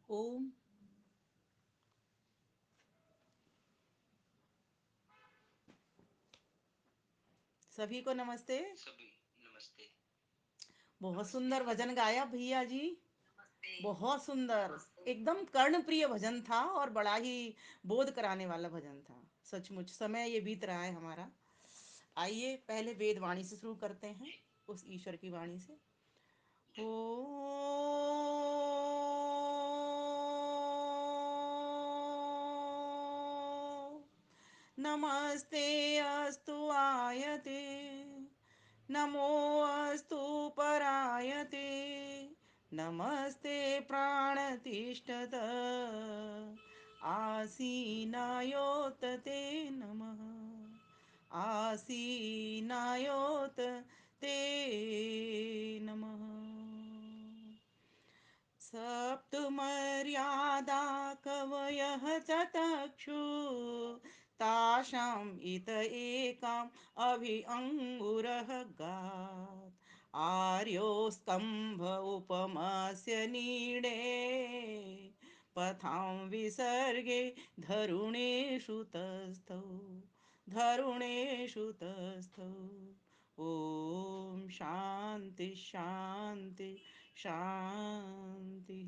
ओम। सभी को नमस्ते। सभी नमस्ते। बहुत नमस्ते सुंदर जी। भजन गाया भैया जी। बहुत सुंदर। एकदम कर्ण प्रिय भजन था और बड़ा ही बोध कराने वाला भजन था। सचमुच समय ये बीत रहा है हमारा। आइए पहले वेद वाणी से शुरू करते हैं, उस ईश्वर की वाणी से। जय। ओ नमस्ते अस्तु आयते, नमो अस्तु परायते, नमस्ते प्राणतिष्ठत आसीनायोत ते नमः, आसीनायोत ते नमः। सप्तमर्यादा कवयः ततक्षु तासाम् इत एकाम् अभि अङ्गुरः गात् आर्यो स्तम्भ उपमस्य नीडे पथां विसर्गे धरुणेषु तस्थौ, धरुणेषु तस्थौ। ओम शांति शांति शांति।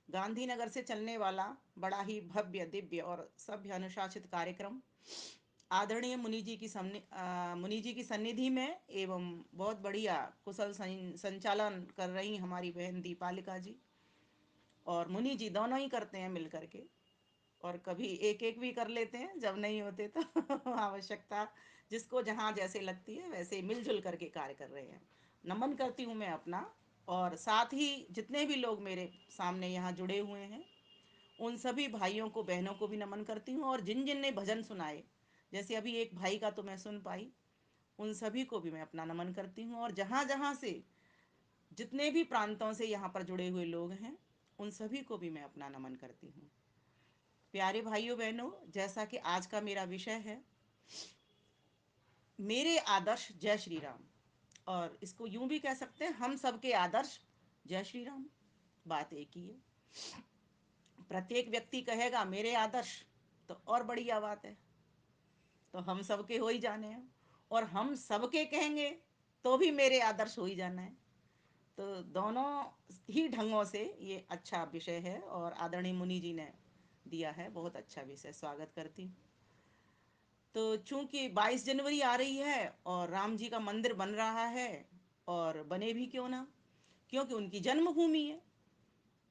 गांधीनगर से चलने वाला बड़ा ही भव्य दिव्य और सभ्य अनुशासित कार्यक्रम आदरणीय मुनि जी की सन्निधि में एवं बहुत बढ़िया कुशल संचालन कर रही हमारी बहन दीपालिका जी और मुनि जी दोनों ही करते हैं मिल करके। और कभी एक एक भी कर लेते हैं जब नहीं होते तो आवश्यकता जिसको जहाँ जैसे लगती है वैसे मिलजुल करके कार्य कर रहे हैं। नमन करती हूँ मैं अपना, और साथ ही जितने भी लोग मेरे सामने यहाँ जुड़े हुए हैं उन सभी भाइयों को बहनों को भी नमन करती हूँ, और जिन जिन ने भजन सुनाए, जैसे अभी एक भाई का तो मैं सुन पाई, उन सभी को भी मैं अपना नमन करती हूँ। और जहाँ जहाँ से जितने भी प्रांतों से यहाँ पर जुड़े हुए लोग हैं उन सभी को भी मैं अपना नमन करती हूँ। प्यारे भाइयों बहनों, जैसा कि आज का मेरा विषय है मेरे आदर्श जय श्री राम, और इसको यूं भी कह सकते हैं हम सबके आदर्श जय श्री राम। बात एक ही है। प्रत्येक व्यक्ति कहेगा मेरे आदर्श, तो और बढ़िया बात है, तो हम सबके हो ही जाने हैं। और हम सबके कहेंगे तो भी मेरे आदर्श हो ही जाना है। तो दोनों ही ढंगों से ये अच्छा विषय है और आदरणीय मुनि जी ने दिया है, बहुत अच्छा विषय, स्वागत करती हूँ। तो चूंकि 22 जनवरी आ रही है और राम जी का मंदिर बन रहा है, और बने भी क्यों ना, क्योंकि उनकी जन्मभूमि है।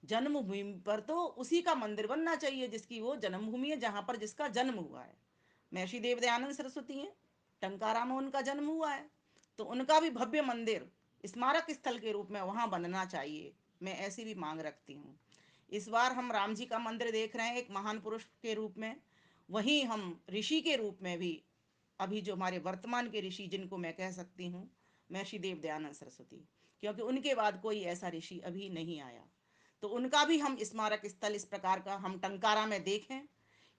जन्मभूमि पर तो उसी का मंदिर बनना चाहिए जिसकी वो जन्मभूमि है, जहाँ पर जिसका जन्म हुआ है। महर्षि देव दयानंद सरस्वती हैं, टंकारा में उनका जन्म हुआ है, तो उनका भी भव्य मंदिर स्मारक स्थल के रूप में वहाँ बनना चाहिए। मैं ऐसी भी मांग रखती हूँ। इस बार हम राम जी का मंदिर देख रहे हैं एक महान पुरुष के रूप में, वहीं हम ऋषि के रूप में भी, अभी जो हमारे वर्तमान के ऋषि जिनको मैं कह सकती हूँ महर्षि देव दयानंद सरस्वती, क्योंकि उनके बाद कोई ऐसा ऋषि अभी नहीं आया, तो उनका भी हम स्मारक स्थल इस प्रकार का हम टंकारा में देखें।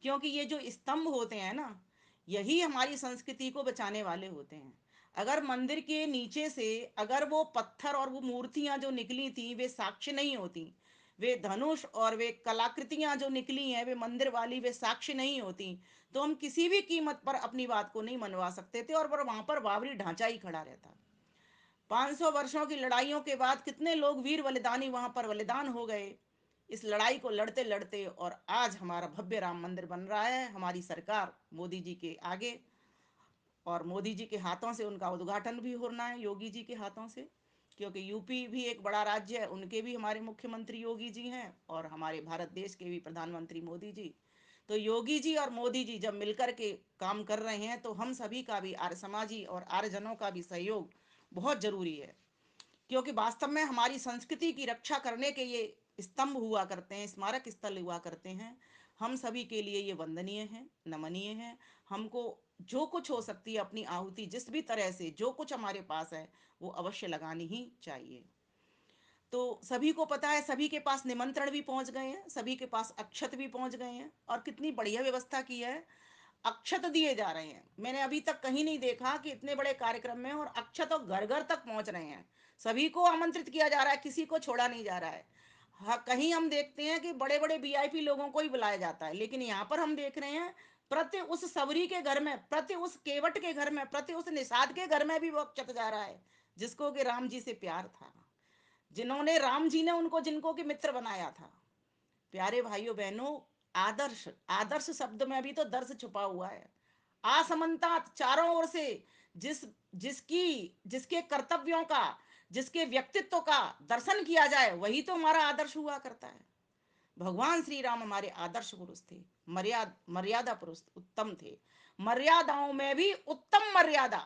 क्योंकि ये जो स्तंभ होते हैं ना, यही हमारी संस्कृति को बचाने वाले होते हैं। अगर मंदिर के नीचे से अगर वो पत्थर और वो मूर्तियां जो निकली थी वे साक्ष्य नहीं होती, वे धनुष और वे कलाकृतियां जो निकली हैं वे मंदिर वाली वे साक्ष्य नहीं होती, तो हम किसी भी कीमत पर अपनी बात को नहीं मनवा सकते थे, और वहां पर बावरी ढांचा ही खड़ा रहता। 500 वर्षों की लड़ाइयों के बाद कितने लोग वीर बलिदानी वहां पर बलिदान हो गए इस लड़ाई को लड़ते लड़ते, और आज हमारा भव्य राम मंदिर बन रहा है हमारी सरकार मोदी जी के आगे, और मोदी जी के हाथों से उनका उद्घाटन भी होना है, योगी जी के हाथों से। क्योंकि यूपी भी एक बड़ा राज्य है, उनके भी हमारे मुख्यमंत्री योगी जी हैं, और हमारे भारत देश के भी प्रधानमंत्री मोदी जी। तो योगी जी और मोदी जी जब मिलकर के काम कर रहे हैं तो हम सभी का भी, आर्य समाजी और आर्यजनों का भी सहयोग बहुत जरूरी है। क्योंकि वास्तव में हमारी संस्कृति की रक्षा करने के ये स्तंभ हुआ करते हैं, स्मारक स्थल हुआ करते हैं। हम सभी के लिए ये वंदनीय है, नमनीय है। हमको जो कुछ हो सकती है अपनी आहुति जिस भी तरह से जो कुछ हमारे पास है वो अवश्य लगानी ही चाहिए। तो सभी को पता है, सभी के पास निमंत्रण भी पहुंच गए हैं, सभी के पास अक्षत भी पहुंच गए हैं, और कितनी बढ़िया व्यवस्था की है। अक्षत दिए जा रहे हैं, मैंने अभी तक कहीं नहीं देखा कि इतने बड़े कार्यक्रम में और अक्षत और घर घर तक पहुंच रहे हैं। सभी को आमंत्रित किया जा रहा है, किसी को छोड़ा नहीं जा रहा है। हाँ, कहीं हम देखते हैं कि बड़े बड़े वीआईपी लोगों को ही बुलाया जाता है, लेकिन यहाँ पर हम देख रहे हैं प्रति उस सबरी के घर में, प्रति उस केवट के घर में, प्रति उस निषाद के घर में भी वो चत जा रहा है, जिसको कि राम जी से प्यार था, जिन्होंने राम जी ने उनको जिनको कि मित्र बनाया था। प्यारे भाइयों बहनों, आदर्श, आदर्श शब्द में भी तो दर्श छुपा हुआ है। असमंता चारों ओर से, जिस जिसकी जिसके कर्तव्यों का, जिसके व्यक्तित्व का दर्शन किया जाए, वही तो हमारा आदर्श हुआ करता है। भगवान श्री राम हमारे आदर्श पुरुष थे, मर्यादा पुरुष उत्तम थे, मर्यादाओं में भी उत्तम मर्यादा,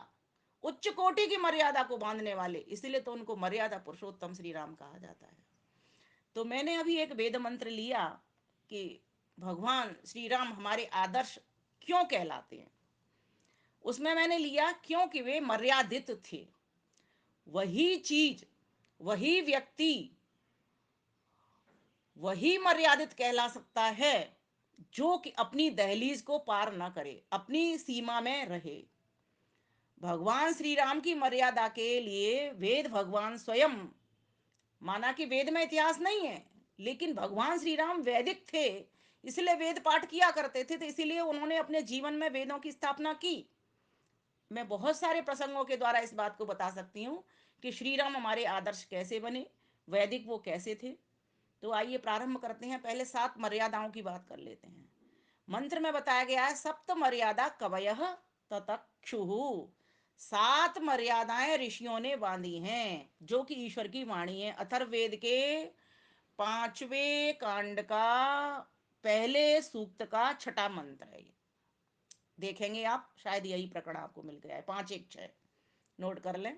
उच्च कोटि की मर्यादा को बांधने वाले, इसलिए तो उनको मर्यादा पुरुषोत्तम श्री राम कहा जाता है। तो मैंने अभी एक वेद मंत्र लिया कि भगवान श्री राम हमारे आदर्श क्यों कहलाते हैं। उसमें मैंने लिया क्योंकि वे मर्यादित थे। वही चीज, वही व्यक्ति, वही मर्यादित कहला सकता है जो कि अपनी दहलीज को पार ना करे, अपनी सीमा में रहे। भगवान श्री राम की मर्यादा के लिए वेद भगवान स्वयं, माना कि वेद में इतिहास नहीं है, लेकिन भगवान श्री राम वैदिक थे, इसलिए वेद पाठ किया करते थे, तो इसीलिए उन्होंने अपने जीवन में वेदों की स्थापना की। मैं बहुत सारे प्रसंगों के द्वारा इस बात को बता सकती हूँ कि श्री राम हमारे आदर्श कैसे बने, वैदिक वो कैसे थे। तो आइए प्रारंभ करते हैं। पहले 7 मर्यादाओं की बात कर लेते हैं। मंत्र में बताया गया है सप्त मर्यादा कवयः ततक्षु। 7 मर्यादाएं ऋषियों ने बांधी हैं, जो कि ईश्वर की वाणी है। अथर्ववेद के 5वें कांड का पहले सूक्त का छठा मंत्र है। देखेंगे आप, शायद यही प्रकरण आपको मिल गया है, 5:1:6 नोट कर लें।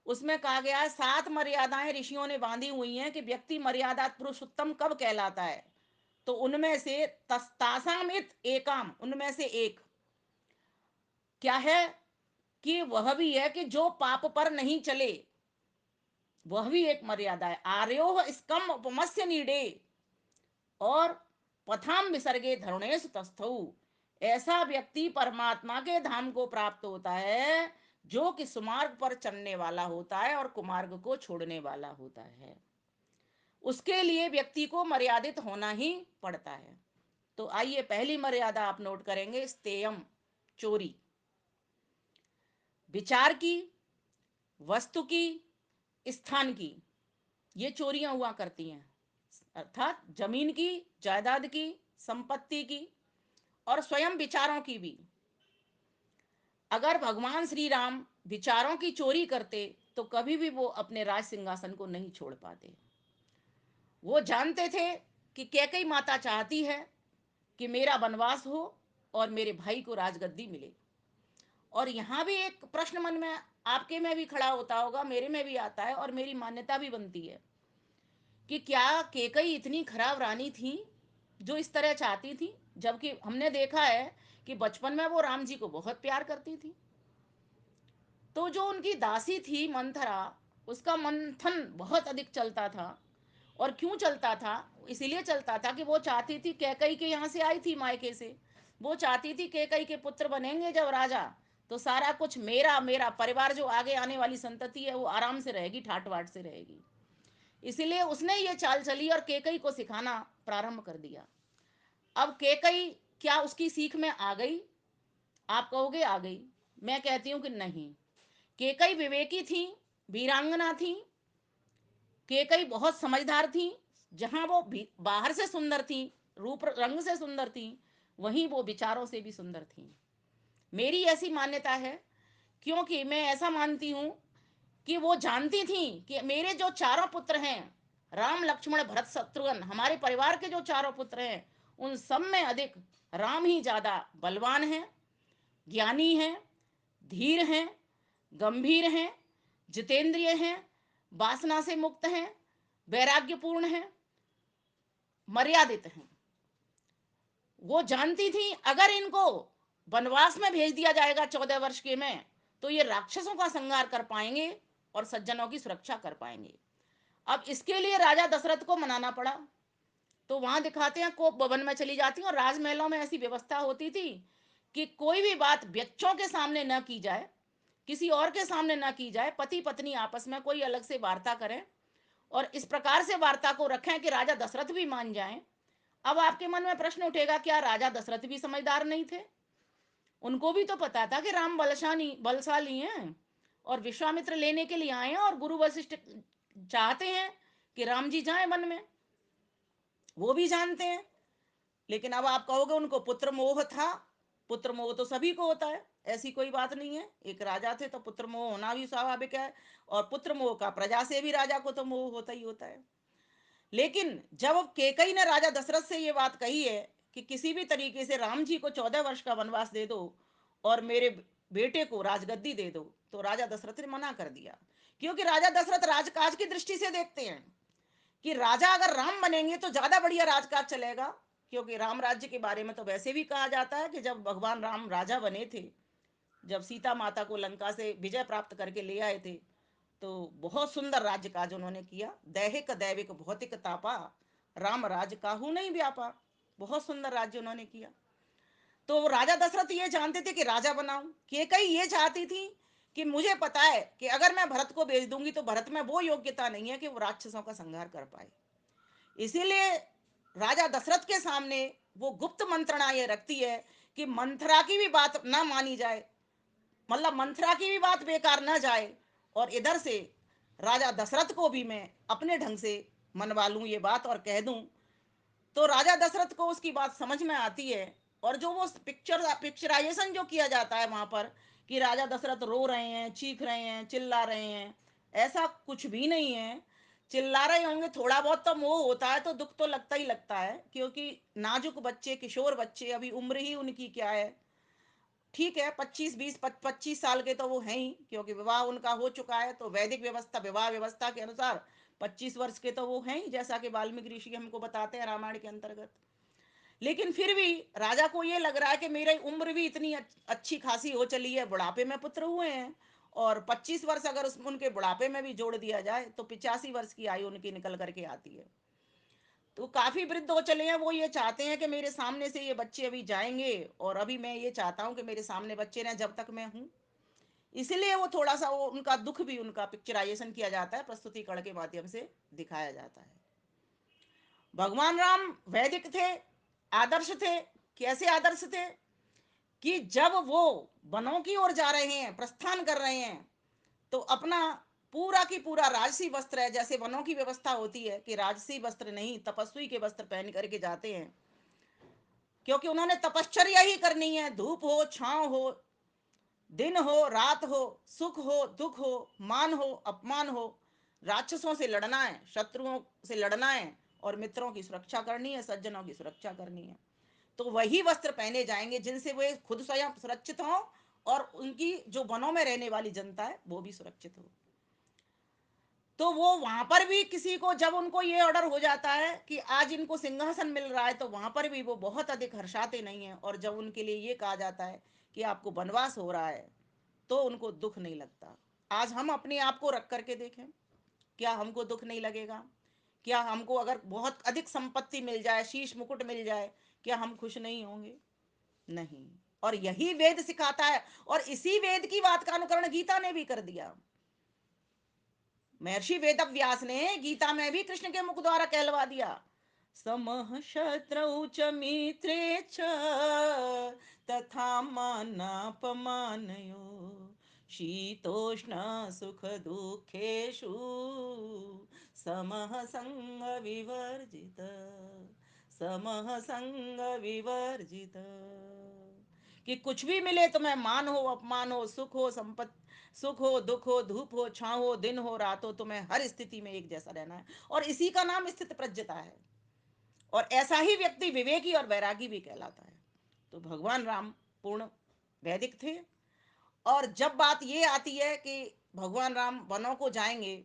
उसमें कहा गया है 7 मर्यादाएं ऋषियों ने बांधी हुई हैं कि व्यक्ति मर्यादा पुरुषोत्तम कब कहलाता है। तो उनमें से तासामित एकाम, उनमें से एक क्या है कि वह भी है कि जो पाप पर नहीं चले, वह भी एक मर्यादा है। आर्योह स्कम उपमस्य नीडे और पथाम विसर्गे धरुणेश तस्थौ। ऐसा व्यक्ति परमात्मा के धाम को प्राप्त होता है जो कि सुमार्ग पर चलने वाला होता है और कुमार्ग को छोड़ने वाला होता है। उसके लिए व्यक्ति को मर्यादित होना ही पड़ता है। तो आइए पहली मर्यादा आप नोट करेंगे, स्तेयम, चोरी। विचार की, वस्तु की, स्थान की, ये चोरियां हुआ करती हैं। अर्थात जमीन की, जायदाद की, संपत्ति की और स्वयं विचारों की भी। अगर भगवान श्री राम विचारों की चोरी करते तो कभी भी वो अपने राज सिंहासन को नहीं छोड़ पाते। वो जानते थे कि कैकई माता चाहती है कि मेरा वनवास हो और मेरे भाई को राजगद्दी मिले। और यहाँ भी एक प्रश्न मन में, आपके में भी खड़ा होता होगा, मेरे में भी आता है और मेरी मान्यता भी बनती है कि क्या कैकई इतनी खराब रानी थी जो इस तरह चाहती थी, जबकि हमने देखा है कि बचपन में वो राम जी को बहुत प्यार करती थी। तो जो उनकी दासी थी मंथरा, उसका मंथन बहुत अधिक चलता था। और क्यों चलता था? इसीलिए चलता था कि वो चाहती थी, कैकई के यहाँ से आई थी मायके से, वो चाहती थी कैकई के पुत्र बनेंगे जब राजा, तो सारा कुछ मेरा, मेरा परिवार जो आगे आने वाली संतति है वो आराम से रहेगी, ठाट बाट से रहेगी। इसीलिए उसने ये चाल चली और कैकई को सिखाना प्रारंभ कर दिया। अब कैकई क्या उसकी सीख में आ गई? आप कहोगे आ गई, मैं कहती हूँ कि नहीं। कैकई विवेकी थी, वीरांगना थी, कैकई बहुत समझदार थी। जहां वो बाहर से सुंदर थी, रूप रंग से सुंदर थी, वहीं वो विचारों से भी सुंदर थी। मेरी ऐसी मान्यता है, क्योंकि मैं ऐसा मानती हूं कि वो जानती थी कि मेरे जो चारों पुत्र हैं, राम लक्ष्मण भरत शत्रुघ्न, हमारे परिवार के जो चारों पुत्र हैं, उन सब में अधिक राम ही ज्यादा बलवान हैं, ज्ञानी हैं, धीर हैं, गंभीर हैं, जितेंद्रिय हैं, वासना से मुक्त हैं, वैराग्यपूर्ण हैं, मर्यादित हैं। वो जानती थी अगर इनको वनवास में भेज दिया जाएगा 14 वर्ष के में, तो ये राक्षसों का संहार कर पाएंगे और सज्जनों की सुरक्षा कर पाएंगे। अब इसके लिए राजा दशरथ को मनाना पड़ा। तो वहां दिखाते हैं कोप भवन में चली जाती और राजमहलों में ऐसी व्यवस्था होती थी कि कोई भी बात बच्चों के सामने न की जाए, किसी और के सामने न की जाए, पति पत्नी आपस में कोई अलग से वार्ता करें और इस प्रकार से वार्ता को रखें कि राजा दशरथ भी मान जाएं। अब आपके मन में प्रश्न उठेगा, क्या राजा दशरथ भी समझदार नहीं थे? उनको भी तो पता था कि राम बलशाली हैं और विश्वामित्र लेने के लिए आए हैं, और गुरु वशिष्ठ चाहते हैं कि राम जी जाएं वन में, वो भी जानते हैं। लेकिन अब आप कहोगे उनको पुत्र मोह था। पुत्र मोह तो सभी को होता है, ऐसी कोई बात नहीं है। एक राजा थे तो पुत्र मोह होना भी स्वाभाविक है, और पुत्र मोह का प्रजा से भी राजा को तो मोह होता ही होता है। लेकिन जब केकई ने राजा दशरथ से ये बात कही है कि किसी भी तरीके से राम जी को 14 वर्ष का वनवास दे दो और मेरे बेटे को राजगद्दी दे दो, तो राजा दशरथ ने मना कर दिया। क्योंकि राजा दशरथ राजकाज की दृष्टि से देखते हैं कि राजा अगर राम बनेंगे तो ज्यादा बढ़िया राजकाज चलेगा। क्योंकि राम राज्य के बारे में तो वैसे भी कहा जाता है कि जब भगवान राम राजा बने थे, जब सीता माता को लंका से विजय प्राप्त करके ले आए थे, तो बहुत सुंदर राज्य काज उन्होंने किया। दैहिक दैविक भौतिक तापा, राम राज काहू नहीं व्यापा। बहुत सुंदर राज्य उन्होंने किया। तो राजा दशरथ ये जानते थे कि राजा बनाऊं। केकई ये चाहती थी कि मुझे पता है कि अगर मैं भरत को भेज दूंगी तो भरत में वो योग्यता नहीं है कि वो राक्षसों का संहार कर पाए। इसीलिए राजा दशरथ के सामने वो गुप्त मंत्रणा ये रखती है कि मंथरा की भी बात ना मानी जाए, मतलब मंथरा की भी बात बेकार ना जाए, और इधर से राजा दशरथ को भी मैं अपने ढंग से मनवा लूं ये बात और कह दूं। तो राजा दशरथ को उसकी बात समझ में आती है। और जो वो पिक्चराइजेशन जो किया जाता है वहां पर, कि राजा दशरथ रो रहे हैं, चीख रहे हैं, चिल्ला रहे हैं, ऐसा कुछ भी नहीं है। चिल्ला रहे होंगे, थोड़ा बहुत तो मोह होता है तो दुख तो लगता ही लगता है, क्योंकि नाजुक बच्चे, किशोर बच्चे, अभी उम्र ही उनकी क्या है, ठीक है 25 साल के तो वो हैं ही, क्योंकि विवाह उनका हो चुका है। तो वैदिक व्यवस्था, विवाह व्यवस्था के अनुसार 25 वर्ष के तो वो हैं ही, जैसा कि वाल्मीकि ऋषि हमको बताते हैं रामायण के अंतर्गत। लेकिन फिर भी राजा को ये लग रहा है कि मेरी उम्र भी इतनी अच्छी खासी हो चली है, बुढ़ापे में पुत्र हुए हैं, और 25 वर्ष अगर उनके बुढ़ापे में भी जोड़ दिया जाए तो 85 वर्ष की आयु उनकी निकल करके आती है। तो काफी वृद्ध हो चले हैं। वो ये चाहते हैं कि मेरे सामने से ये बच्चे अभी जाएंगे, और अभी मैं ये चाहता हूँ कि मेरे सामने बच्चे रहें जब तक मैं हूँ। इसलिए वो थोड़ा सा, वो उनका दुख भी, उनका पिक्चराइजेशन किया जाता है, प्रस्तुतिकरण के माध्यम से दिखाया जाता है। भगवान राम वैदिक थे, आदर्श थे। कैसे आदर्श थे? कि जब वो वनों की ओर जा रहे हैं, प्रस्थान कर रहे हैं, तो अपना पूरा की पूरा राजसी वस्त्र है, जैसे वनों की व्यवस्था होती है कि राजसी वस्त्र नहीं, तपस्वी के वस्त्र पहन करके जाते हैं। क्योंकि उन्होंने तपश्चर्या ही करनी है। धूप हो, छांव हो, दिन हो, रात हो, सुख हो, दुख हो, मान हो, अपमान हो, राक्षसों से लड़ना है, शत्रुओं से लड़ना है, और मित्रों की सुरक्षा करनी है, सज्जनों की सुरक्षा करनी है। तो वही वस्त्र पहने जाएंगे जिनसे वे खुद स्वयं सुरक्षित हों, और उनकी जो वनों में रहने वाली जनता है वो भी सुरक्षित हो। तो वो वहां पर भी किसी को, जब उनको ये ऑर्डर हो जाता है कि आज इनको सिंहासन मिल रहा है, तो वहां पर भी वो बहुत अधिक हर्षाते नहीं है। और जब उनके लिए ये कहा जाता है कि आपको वनवास हो रहा है, तो उनको दुख नहीं लगता। आज हम अपने आप को रख करके देखें, क्या हमको दुख नहीं लगेगा? क्या हमको अगर बहुत अधिक संपत्ति मिल जाए, शीश मुकुट मिल जाए, क्या हम खुश नहीं होंगे? नहीं। और यही वेद सिखाता है, और इसी वेद की बात का अनुकरण गीता ने भी कर दिया। महर्षि वेदव्यास ने गीता में भी कृष्ण के मुख द्वारा कहलवा दिया, समः शत्रौ च मित्रे च तथा मानापमानयो शीतोष्ण सुख दुखेषु समः संग विवर्जित, समः संग विवर्जित। कि कुछ भी मिले तुम्हें, मान हो, अपमान हो, सुख हो, संपत्ति, सुख हो, दुख हो, धूप हो, छांव हो, दिन हो, रात हो, तुम्हें हर स्थिति में एक जैसा रहना है। और इसी का नाम स्थित प्रज्ञता है। और ऐसा ही व्यक्ति विवेकी और वैरागी भी कहलाता है। तो भगवान राम पूर्ण वैदिक थे। और जब बात ये आती है कि भगवान राम वनों को जाएंगे,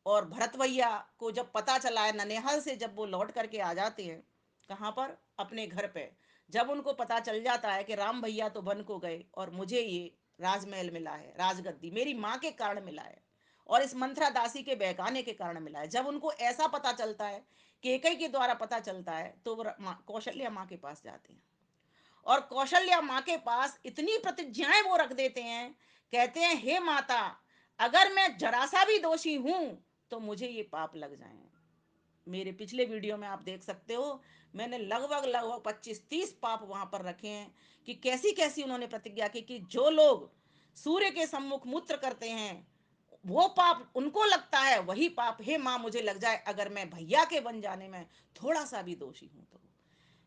और भरत भैया को जब पता चला है, ननिहाल से जब वो लौट करके आ जाते हैं, कहाँ पर, अपने घर पे, जब उनको पता चल जाता है कि राम भैया तो वन को गए और मुझे ये राजमहल मिला है, राजगद्दी मेरी माँ के कारण मिला है, और इस मंथरा दासी के बहकाने के कारण मिला है, जब उनको ऐसा पता चलता है, केकई के द्वारा पता चलता है, तो वो कौशल्या माँ के पास जाते हैं। और कौशल्या माँ के पास इतनी प्रतिज्ञाएं वो रख देते हैं, कहते हैं हे माता, अगर मैं जरा सा भी दोषी हूं तो मुझे ये पाप लग जाएं। मेरे पिछले वीडियो में आप देख सकते हो, मैंने लगभग लगभग 25-30 पाप वहां पर रखे हैं कि कैसी कैसी उन्होंने प्रतिज्ञा की कि जो लोग सूर्य के सम्मुख मूत्र करते हैं वो पाप उनको लगता है, वही पाप हे माँ मुझे लग जाए अगर मैं भैया के बन जाने में थोड़ा सा भी दोषी हूं तो।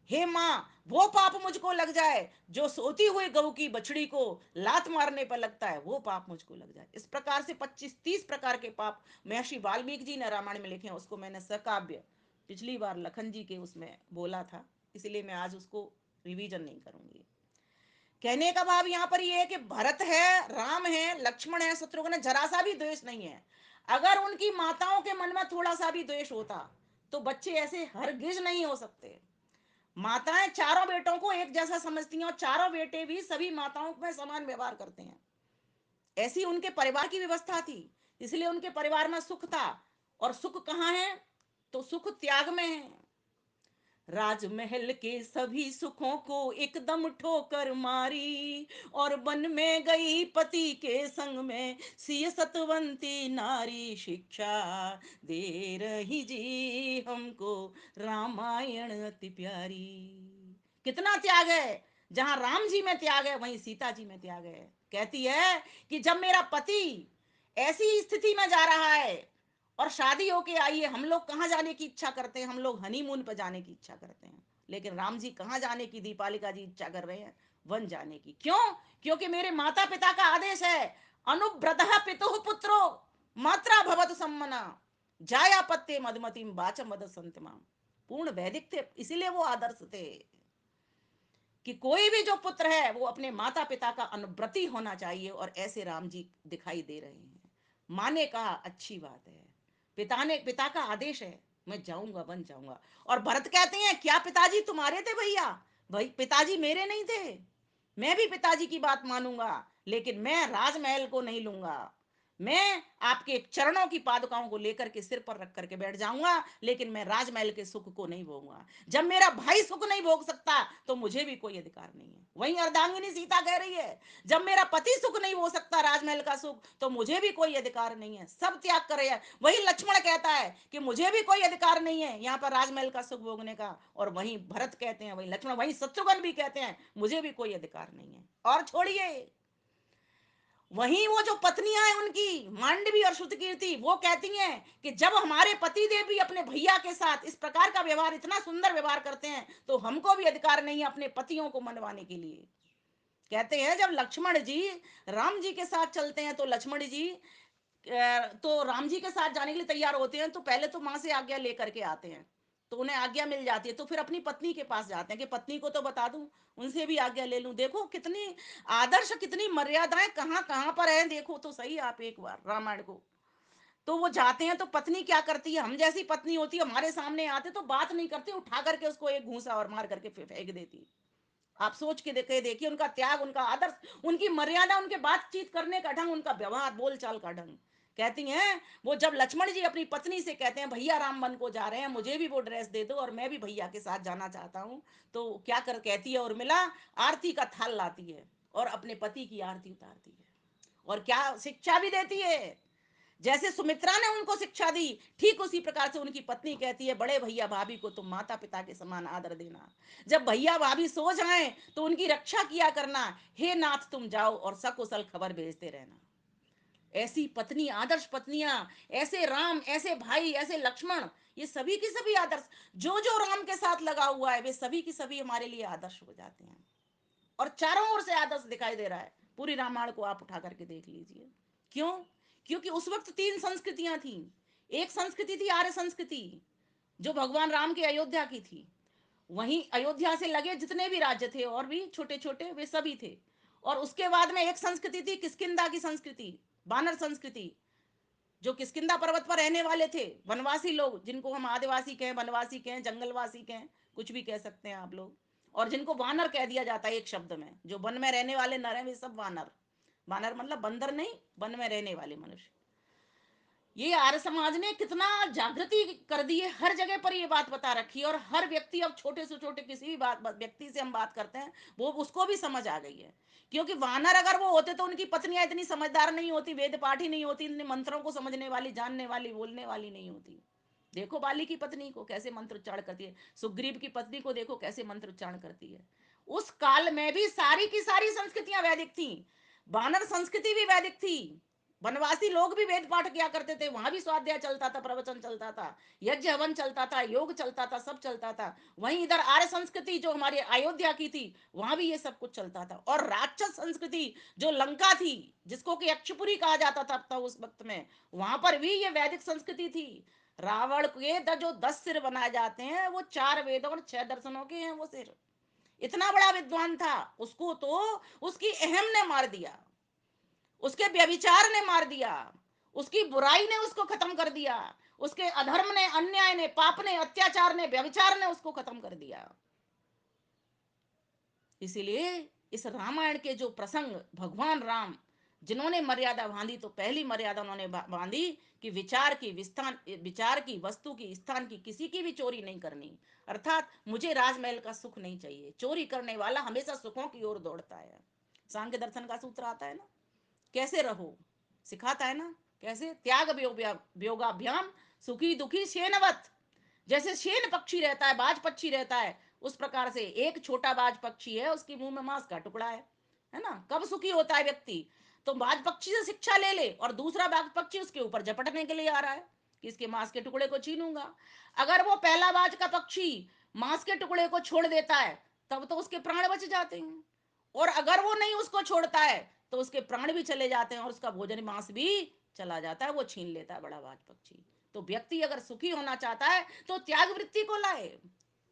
हे माँ वो पाप मुझको लग जाए जो सोती हुई गऊ की बछड़ी को लात मारने पर लगता है, वो पाप मुझको लग जाए। इस प्रकार से 25-30 प्रकार के पाप महर्षि वाल्मीकि जी ने रामायण में लिखे हैं। उसको मैंने सकाव्य पिछली बार लखन जी के उसमें बोला था, इसलिए मैं आज उसको रिवीजन नहीं करूंगी। कहने का भाव यहाँ पर ये है कि भरत है, राम है, लक्ष्मण है, शत्रुघ्न है, जरा सा भी द्वेष नहीं है। अगर उनकी माताओं के मन में थोड़ा सा भी द्वेष होता तो बच्चे ऐसे हरगिज नहीं हो सकते। माताएं चारों बेटों को एक जैसा समझती हैं और चारों बेटे भी सभी माताओं में समान व्यवहार करते हैं। ऐसी उनके परिवार की व्यवस्था थी, इसलिए उनके परिवार में सुख था। और सुख कहाँ है? तो सुख त्याग में है। राजमहल के सभी सुखों को एकदम ठोकर मारी और वन में गई पति के संग में सिय सतवंती नारी, शिक्षा दे रही जी हमको रामायण अति प्यारी। कितना त्याग है! जहां राम जी में त्याग है वहीं सीता जी में त्याग है। कहती है कि जब मेरा पति ऐसी स्थिति में जा रहा है और शादी होके आई है, हम लोग कहाँ जाने की इच्छा करते हैं? हम लोग हनीमून पर जाने की इच्छा करते हैं, लेकिन राम जी कहाँ जाने की दीपालिका जी इच्छा कर रहे हैं? वन जाने की। क्यों? क्योंकि मेरे माता पिता का आदेश है, अनुव्रतः पितुः पुत्रो मात्रा भवतु सम्मना जायापत्ये मधुमतीम वाच मद संतमाम। पूर्ण वैदिक थे, इसीलिए वो आदर्श थे कि कोई भी जो पुत्र है वो अपने माता पिता का अनुव्रती होना चाहिए। और ऐसे राम जी दिखाई दे रहे हैं। माँ ने कहा अच्छी बात है, पिता का आदेश है, मैं जाऊंगा, बन जाऊंगा। और भरत कहते हैं क्या पिताजी तुम्हारे थे भैया? भाई पिताजी मेरे नहीं थे, मैं भी पिताजी की बात मानूंगा, लेकिन मैं राजमहल को नहीं लूंगा। मैं आपके चरणों की पादुकाओं को लेकर के सिर पर रख करके बैठ जाऊंगा, लेकिन मैं राजमहल के सुख को नहीं भोगूंगा। जब मेरा भाई सुख नहीं भोग सकता तो मुझे भी कोई अधिकार नहीं है। वहीं अर्धांगिनी सीता कह रही है, जब मेरा पति सुख नहीं हो सकता राजमहल का सुख, तो मुझे भी कोई अधिकार नहीं है, सब त्याग करे। वही लक्ष्मण कहता है कि मुझे भी कोई अधिकार नहीं है यहाँ पर राजमहल का सुख भोगने का। और वहीं भरत कहते हैं, वहीं लक्ष्मण, वहीं शत्रुघ्न भी कहते हैं मुझे भी कोई अधिकार नहीं है। और छोड़िए, वहीं वो जो पत्नियां हैं उनकी मांडवी और श्रुतकीर्ति, वो कहती हैं कि जब हमारे पति देव भी अपने भैया के साथ इस प्रकार का व्यवहार, इतना सुंदर व्यवहार करते हैं, तो हमको भी अधिकार नहीं है अपने पतियों को मनवाने के लिए। कहते हैं जब लक्ष्मण जी राम जी के साथ चलते हैं तो लक्ष्मण जी तो राम जी के साथ जाने के लिए तैयार होते हैं तो पहले तो माँ से आज्ञा लेकर के आते हैं, तो उन्हें आज्ञा मिल जाती है, तो फिर अपनी पत्नी के पास जाते हैं कि पत्नी को तो बता दूं, उनसे भी आज्ञा ले लूं। देखो कितनी आदर्श, कितनी मर्यादाएं कहाँ कहाँ पर है, देखो तो सही आप एक बार रामायण को। तो वो जाते हैं तो पत्नी क्या करती है, हम जैसी पत्नी होती है, हमारे सामने आते तो बात नहीं करती, उठा करके उसको एक घूंसा और मार करके फेंक देती है। आप सोच के देखे, देखिए उनका त्याग, उनका आदर्श, उनकी मर्यादा, उनके बातचीत करने का ढंग, उनका व्यवहार, बोलचाल का ढंग। कहती हैं वो जब लक्ष्मण जी अपनी पत्नी से कहते हैं भैया राम वन को जा रहे हैं, मुझे भी वो ड्रेस दे दो और मैं भी भैया के साथ जाना चाहता हूँ, तो क्या कर कहती है, और मिला आरती का थाल लाती है और अपने पति की आरती उतारती है और क्या शिक्षा भी देती है। जैसे सुमित्रा ने उनको शिक्षा दी, ठीक उसी प्रकार से उनकी पत्नी कहती है बड़े भैया भाभी को तुम माता पिता के समान आदर देना, जब भैया भाभी सो जाएं तो उनकी रक्षा किया करना, हे नाथ तुम जाओ और सकुशल खबर भेजते रहना। ऐसी पत्नी, आदर्श पत्नियां, ऐसे राम, ऐसे भाई, ऐसे लक्ष्मण, ये सभी की सभी आदर्श, जो जो राम के साथ लगा हुआ है वे सभी की सभी हमारे लिए आदर्श हो जाते हैं। और चारों ओर से आदर्श दिखाई दे रहा है, पूरी रामायण को आप उठा करके देख लीजिए। क्यों? क्योंकि उस वक्त तीन संस्कृतियां थी। एक संस्कृति थी आर्य संस्कृति, जो भगवान राम की अयोध्या की थी। वहीं अयोध्या से लगे जितने भी राज्य थे और भी छोटे छोटे, वे सभी थे। और उसके बाद में एक संस्कृति थी किष्किंधा की संस्कृति, बानर संस्कृति, जो किष्किंधा पर्वत पर रहने वाले थे, वनवासी लोग, जिनको हम आदिवासी कहें, वनवासी कहें, जंगलवासी कहें, कुछ भी कह सकते हैं आप लोग। और जिनको वानर कह दिया जाता है एक शब्द में, जो वन में रहने वाले नर हैं वे सब वानर। वानर मतलब बंदर नहीं, वन में रहने वाले मनुष्य। ये आर्य समाज ने कितना जागृति कर दी है, हर जगह पर ये बात बता रखी है। और हर व्यक्ति, अब छोटे से छोटे किसी भी व्यक्ति से हम बात करते हैं, वो उसको भी समझ आ गई है। क्योंकि वानर अगर वो होते तो उनकी पत्नियां इतनी समझदार नहीं होती, वेद पाठी नहीं होती, इन मंत्रों को समझने वाली, जानने वाली, बोलने वाली नहीं होती। देखो बाली की पत्नी को कैसे मंत्र उच्चारण करती है, सुग्रीव की पत्नी को देखो कैसे मंत्र उच्चारण करती है। उस काल में भी सारी की सारी संस्कृतियां वैदिक थी। वानर संस्कृति भी वैदिक थी। वनवासी लोग भी वेद पाठ किया करते थे, वहां भी स्वाध्याय चलता था, प्रवचन चलता था, यज्ञ हवन चलता था, योग चलता था, सब चलता था। वहीं इधर आर्य संस्कृति जो हमारी अयोध्या की थी, वहां भी ये सब कुछ चलता था। और राक्षस संस्कृति जो लंका थी, जिसको कि यक्षपुरी कहा जाता था उस वक्त में, वहां पर भी ये वैदिक संस्कृति थी। रावण के जो 10 सिर बनाए जाते हैं, वो 4 वेदों और 6 दर्शनों के हैं वो सिर। इतना बड़ा विद्वान था, उसको तो उसकी अहम ने मार दिया, उसके व्यभिचार ने मार दिया, उसकी बुराई ने उसको खत्म कर दिया, उसके अधर्म ने, अन्याय ने, पाप ने, अत्याचार ने, व्यभिचार ने उसको खत्म कर दिया। इसीलिए इस रामायण के जो प्रसंग, भगवान राम जिन्होंने मर्यादा बांधी, तो पहली मर्यादा उन्होंने बांधी कि विचार की, वस्तु की, स्थान की, किसी की भी चोरी नहीं करनी। अर्थात मुझे राजमहल का सुख नहीं चाहिए। चोरी करने वाला हमेशा सुखों की ओर दौड़ता है। सांख्य दर्शन का सूत्र आता है ना, कैसे रहो, सिखाता है ना, कैसे त्याग वियोगाभ्याम सुखी दुखी शेनवत। जैसे शेन पक्षी रहता है, बाज पक्षी रहता है, उस प्रकार से एक छोटा बाज पक्षी है, उसके मुंह में मांस का टुकड़ा है ना। कब सुखी होता है व्यक्ति, तो बाज पक्षी से शिक्षा ले ले और दूसरा बाज पक्षी उसके ऊपर झपटने के लिए आ रहा है कि इसके मांस के टुकड़े को छीनूंगा। अगर वो पहला बाज का पक्षी मांस के टुकड़े को छोड़ देता है, तब तो उसके प्राण बच जाते हैं। और अगर वो नहीं उसको छोड़ता है, तो उसके प्राण भी चले जाते हैं और उसका भोजन मांस भी चला जाता है, वो छीन लेता है बड़ा बाज पक्षी। तो व्यक्ति अगर सुखी होना चाहता है तो त्याग वृत्ति को लाए।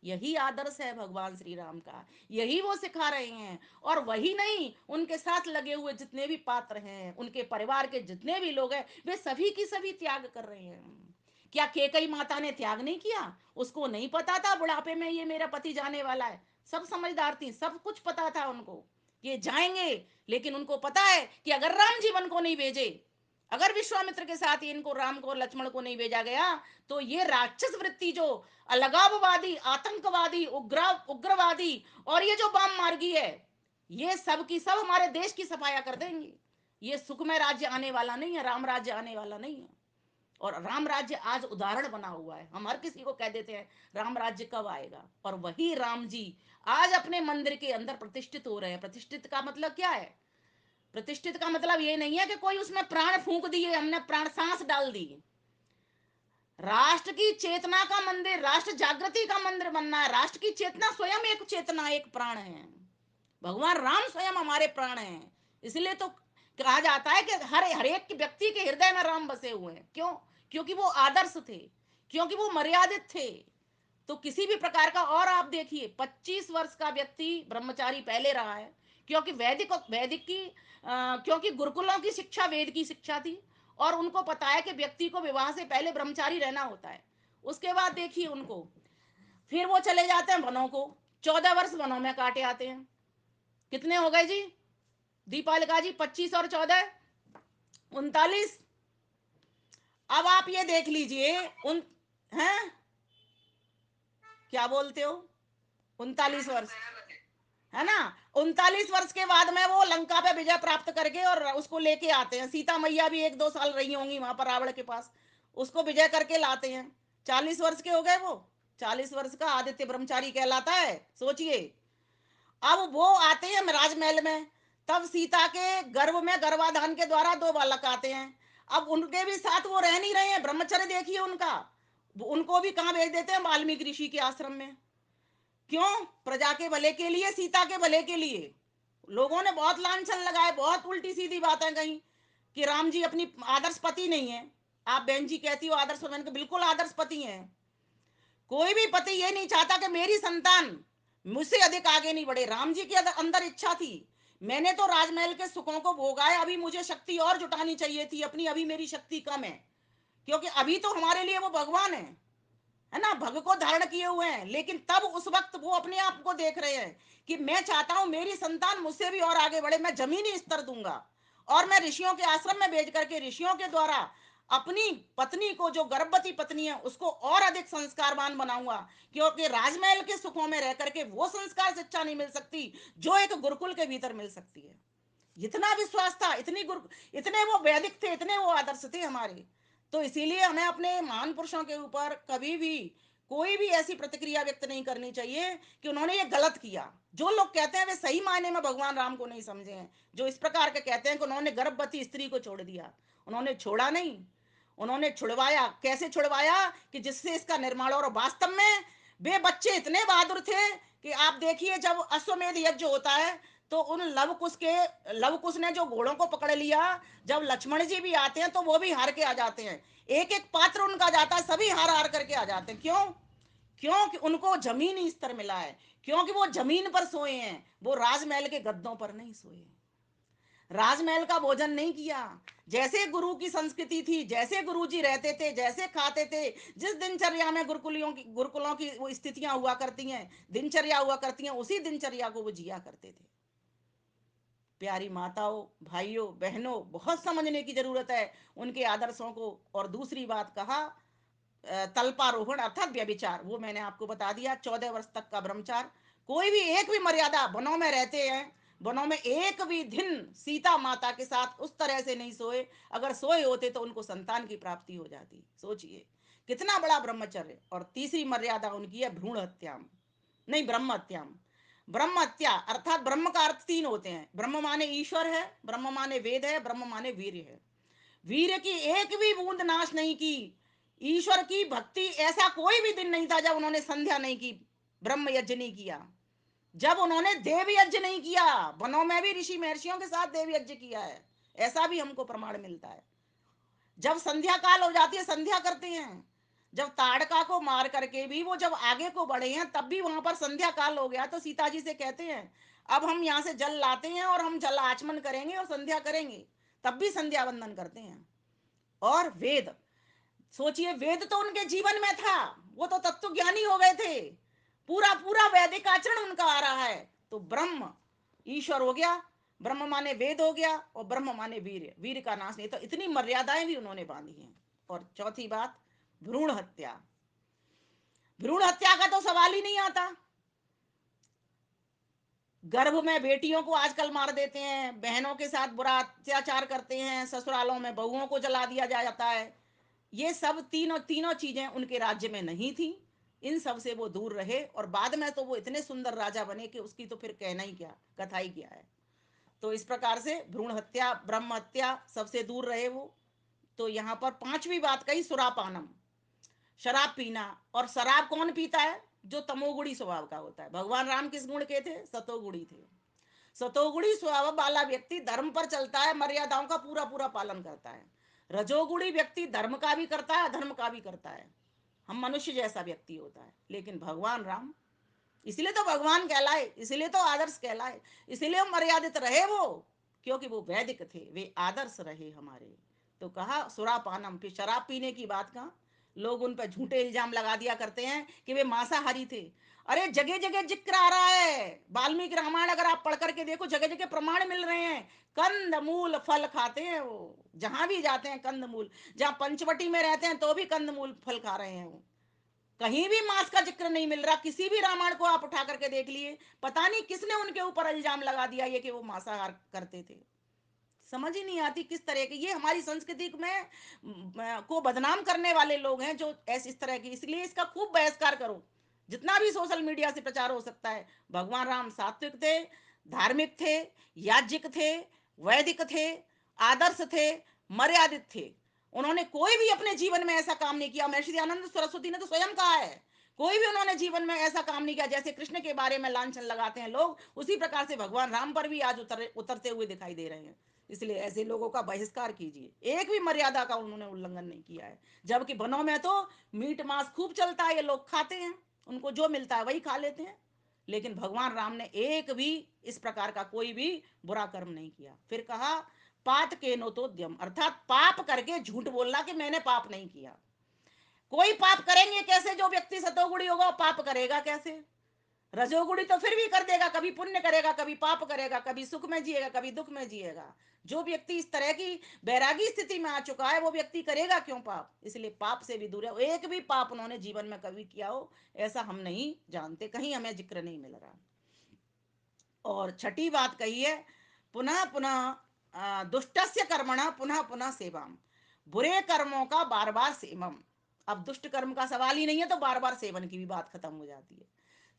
यही आदर्श है भगवान श्री राम का, यही वो सिखा रहे हैं। और वही नहीं, उनके साथ लगे हुए जितने भी पात्र हैं, उनके परिवार के जितने भी लोग हैं, वे सभी की सभी त्याग कर रहे हैं। क्या केकई माता ने त्याग नहीं किया? उसको नहीं पता था बुढ़ापे में ये मेरा पति जाने वाला है? सब समझदार थी, सब कुछ पता था उनको, ये जाएंगे। लेकिन उनको पता है कि अगर राम जीवन को नहीं भेजे, अगर विश्वामित्र के साथ इनको, राम को और लक्ष्मण को नहीं भेजा गया, तो ये राक्षस वृत्ति जो अलगाववादी, आतंकवादी, उग्रवादी और ये जो वाम मार्गी है, ये सब की सब हमारे देश की सफाया कर देंगे। ये सुखमय राज्य आने वाला नहीं है, राम राज्य आने वाला नहीं है। और राम राज्य आज उदाहरण बना हुआ है। हम हर किसी को कह देते हैं राम राज्य कब आएगा, और वही राम जी आज अपने मंदिर के अंदर प्रतिष्ठित हो रहे हैं। प्रतिष्ठित का मतलब क्या है? प्रतिष्ठित का मतलब ये नहीं है कि कोई उसमें प्राण फूंक दिए, हमने प्राण सांस डाल दी। राष्ट्र की चेतना का मंदिर, राष्ट्र जागृति का मंदिर बनना है। राष्ट्र की चेतना स्वयं एक चेतना, एक प्राण है। भगवान राम स्वयं हमारे प्राण हैं। इसलिए तो कहा जाता है कि हर हर एक व्यक्ति के हृदय में राम बसे हुए हैं। क्यों? क्योंकि वो आदर्श थे, क्योंकि वो मर्यादित थे। तो किसी भी प्रकार का, और आप देखिए 25 वर्ष का व्यक्ति ब्रह्मचारी पहले रहा है, क्योंकि वैदिक वैदिक की क्योंकि गुरुकुलों की शिक्षा वेद की शिक्षा थी। और उनको पता है कि व्यक्ति को विवाह से पहले ब्रह्मचारी रहना होता है। उसके बाद देखिए उनको, फिर वो चले जाते हैं वनों को, 14 वर्ष वनों में काटे आते हैं। कितने हो गए जी दीपालिका जी? 25 और 14 39। अब आप ये देख लीजिए उन, हैं, क्या बोलते हो, 39 वर्ष, है ना। 39 वर्ष के बाद में वो लंका पे विजय प्राप्त करके और उसको लेके आते हैं। सीता मैया भी 1-2 साल रही होंगी वहां पर रावण के पास, उसको विजय करके लाते हैं। 40 वर्ष के हो गए वो। 40 वर्ष का आदित्य ब्रह्मचारी कहलाता है, सोचिए। अब वो आते हैं राजमहल में, तब सीता के गर्भ में गर्भाधान के द्वारा 2 बालक आते हैं। अब उनके भी साथ वो रह नहीं रहे हैं, ब्रह्मचर्य देखिए उनका। उनको भी कहाँ भेज देते हैं? वाल्मीकि ऋषि के आश्रम में। क्यों? प्रजा के भले के लिए, सीता के भले के लिए। लोगों ने बहुत लांछन लगाए, बहुत उल्टी सीधी बातें कही कि राम जी अपनी आदर्श पति नहीं है। आप बहन जी कहती हो आदर्श, मैंने कहा बिल्कुल आदर्श पति हैं। कोई भी पति ये नहीं चाहता कि मेरी संतान मुझसे अधिक आगे नहीं बढ़े। राम जी के अंदर इच्छा थी, मैंने तो राजमहल के सुखों को भोगा है, अभी मुझे शक्ति और जुटानी चाहिए थी अपनी, अभी मेरी शक्ति कम है। क्योंकि अभी तो हमारे लिए वो भगवान है ना, भग को धारण किए हुए हैं। लेकिन तब उस वक्त वो अपने आप को देख रहे हैं कि मैं चाहता हूं मेरी संतान मुझसे भी और आगे बढ़े, मैं जमीनी स्तर दूंगा और मैं ऋषियों के आश्रम में भेज करके ऋषियों के द्वारा अपनी पत्नी को, जो गर्भवती पत्नी है, उसको और अधिक संस्कारवान बनाऊंगा, क्योंकि राजमहल के सुखों में रह करके वो संस्कार शिक्षा नहीं मिल सकती जो एक गुरुकुल के भीतर मिल सकती है। इतना विश्वास था, इतने वो वैदिक थे, इतने वो आदर्श थे हमारे। तो इसीलिए हमें अपने महान पुरुषों के ऊपर कभी भी कोई भी ऐसी प्रतिक्रिया व्यक्त नहीं करनी चाहिए कि उन्होंने ये गलत किया। जो लोग कहते हैं वे सही मायने में भगवान राम को नहीं समझे हैं। जो इस प्रकार के कहते हैं कि उन्होंने गर्भवती स्त्री को छोड़ दिया, उन्होंने छोड़ा नहीं, उन्होंने छुड़वाया। कैसे छुड़वाया? कि जिससे इसका निर्माण। और वास्तव में वे बच्चे इतने बहादुर थे कि आप देखिए, जब अश्वमेध यज्ञ होता है तो उन लवकुश ने जो घोड़ों को पकड़ लिया, जब लक्ष्मण जी भी आते हैं तो वो भी हार के आ जाते हैं। एक एक पात्र उनका जाता है, सभी हार हार करके आ जाते हैं। क्यों? क्योंकि उनको जमीनी स्तर मिला है, क्योंकि वो जमीन पर सोए हैं, वो राजमहल के गद्दों पर नहीं सोए, राजमहल का भोजन नहीं किया। जैसे गुरु की संस्कृति थी, जैसे गुरुजी रहते थे, जैसे खाते थे, जिस दिनचर्या में गुरुकुलों की वो स्थितियां हुआ करती हैं, दिनचर्या हुआ करती हैं, उसी दिनचर्या को वो जिया करते थे। प्यारी माताओं, भाइयों, बहनों, बहुत समझने की जरूरत है उनके आदर्शों को। और दूसरी बात कहा, तल्पारोहण अर्थात व्यभिचार, वो मैंने आपको बता दिया। 14 वर्ष तक का ब्रह्मचार, कोई भी एक भी मर्यादा, वनों में रहते हैं, वनों में एक भी दिन सीता माता के साथ उस तरह से नहीं सोए। अगर सोए होते तो उनको संतान की प्राप्ति हो जाती। सोचिए कितना बड़ा ब्रह्मचर्य। और तीसरी मर्यादा उनकी है भ्रूण हत्याम, नहीं ब्रह्म हत्याम। ब्रह्म हत्या अर्थात ब्रह्म का अर्थ तीन होते हैं। ब्रह्म माने ईश्वर है, ब्रह्म माने वेद है, ब्रह्म माने वीर है। वीर की एक भी बूंद नाश नहीं की। ईश्वर की भक्ति, ऐसा कोई भी दिन नहीं था जब उन्होंने संध्या नहीं की, ब्रह्म यज्ञ नहीं किया, जब उन्होंने देव यज्ञ नहीं किया। वनों में भी ऋषि महर्षियों के साथ देव यज्ञ किया है, ऐसा भी हमको प्रमाण मिलता है। जब संध्या काल हो जाती है, संध्या करते हैं। जब ताड़का को मार करके भी वो जब आगे को बढ़े हैं, तब भी वहां पर संध्या काल हो गया, तो सीता जी से कहते हैं अब हम यहाँ से जल लाते हैं और हम जल आचमन करेंगे और संध्या करेंगे। तब भी संध्या वंदन करते हैं। और वेद, सोचिए वेद तो उनके जीवन में था, वो तो तत्व ज्ञानी हो गए थे, पूरा पूरा वैदिक आचरण उनका आ रहा है। तो ब्रह्म ईश्वर हो गया, ब्रह्म माने वेद हो गया, और ब्रह्म माने वीर, वीर का नाश नहीं। तो इतनी मर्यादाएं भी उन्होंने बांधी हैं। और चौथी बात, भ्रूण हत्या। भ्रूण हत्या का तो सवाल ही नहीं आता। गर्भ में बेटियों को आजकल मार देते हैं, बहनों के साथ बुरा अत्याचार करते हैं, ससुरालों में बहुओं को जला दिया जाता है। ये सब तीनों तीनों चीजें उनके राज्य में नहीं थी। इन सब से वो दूर रहे, और बाद में तो वो इतने सुंदर राजा बने कि उसकी तो फिर कहना ही क्या, कथा ही क्या है। तो इस प्रकार से भ्रूण हत्या, ब्रह्म हत्या, सबसे दूर रहे वो। तो यहाँ पर पांचवी बात कही, सुरापानम, शराब पीना। और शराब कौन पीता है? जो तमोगुणी स्वभाव का होता है। भगवान राम किस गुण के थे? सतोगुणी थे। सतोगुणी स्वभाव वाला व्यक्ति धर्म पर चलता है, मर्यादाओं का पूरा पूरा पालन करता है। रजोगुणी व्यक्ति धर्म का भी करता है, अधर्म का भी करता है। हम मनुष्य जैसा व्यक्ति होता है। लेकिन भगवान राम, इसलिए तो भगवान कहलाए, इसलिए तो आदर्श कहलाए, इसलिए मर्यादित रहे वो, क्योंकि वो वैदिक थे, वे आदर्श रहे हमारे। तो कहा सुरापानम, फिर शराब पीने की बात कहा। लोग उन पर झूठे इल्जाम लगा दिया करते हैं कि वे मांसाहारी थे। अरे जगह जगह जिक्र आ रहा है, वाल्मीकि रामायण अगर आप पढ़ करके देखो, जगह जगह प्रमाण मिल रहे हैं। कंद मूल फल खाते हैं वो, जहां भी जाते हैं कंद मूल। जहां पंचवटी में रहते हैं तो भी कंद मूल फल खा रहे हैं वो। कहीं भी मांस का जिक्र नहीं मिल रहा। किसी भी रामायण को आप उठा करके देख लिए, पता नहीं किसने उनके ऊपर इल्जाम लगा दिया ये कि वो मांसाहार करते थे। समझ ही नहीं आती किस तरह के, ये हमारी संस्कृति में को बदनाम करने वाले लोग हैं जो ऐसे इस तरह की। इसलिए इसका खूब बहिष्कार करो, जितना भी सोशल मीडिया से प्रचार हो सकता है। भगवान राम सात्विक थे, धार्मिक थे, याज्ञिक थे, वैदिक थे, आदर्श थे, मर्यादित थे। उन्होंने कोई भी अपने जीवन में ऐसा काम नहीं किया। महर्षि आनंद सरस्वती ने तो स्वयं कहा है, कोई भी उन्होंने जीवन में ऐसा काम नहीं किया। जैसे कृष्ण के बारे में लांछन लगाते हैं लोग, उसी प्रकार से भगवान राम पर भी आज उतरते हुए दिखाई दे रहे हैं। इसलिए ऐसे लोगों का बहिष्कार कीजिए। एक भी मर्यादा का उन्होंने उल्लंघन नहीं किया है। जबकि वनों में तो मीट मांस खूब चलता है, ये लोग खाते हैं, उनको जो मिलता है वही खा लेते हैं। लेकिन भगवान राम ने एक भी इस प्रकार का कोई भी बुरा कर्म नहीं किया। फिर कहा पात के नोतोद्यम, अर्थात पाप करके झूठ बोलना कि मैंने पाप नहीं किया। कोई पाप करेंगे कैसे? जो व्यक्ति सतोगुणी होगा वो पाप करेगा कैसे? रजोगुणी तो फिर भी कर देगा, कभी पुण्य करेगा, कभी पाप करेगा, कभी सुख में जिएगा, कभी दुख में जिएगा। जो व्यक्ति इस तरह की बैरागी स्थिति में आ चुका है वो व्यक्ति करेगा क्यों पाप? इसलिए पाप से भी दूर है। एक भी पाप उन्होंने जीवन में कभी किया हो ऐसा हम नहीं जानते, कहीं हमें जिक्र नहीं मिल रहा। और छठी बात कही है, पुनः पुनः दुष्टस्य कर्मणा पुनः पुनः सेवम, बुरे कर्मों का बार बार सेवम। अब दुष्ट कर्म का सवाल ही नहीं है तो बार बार सेवन की भी बात खत्म हो जाती है।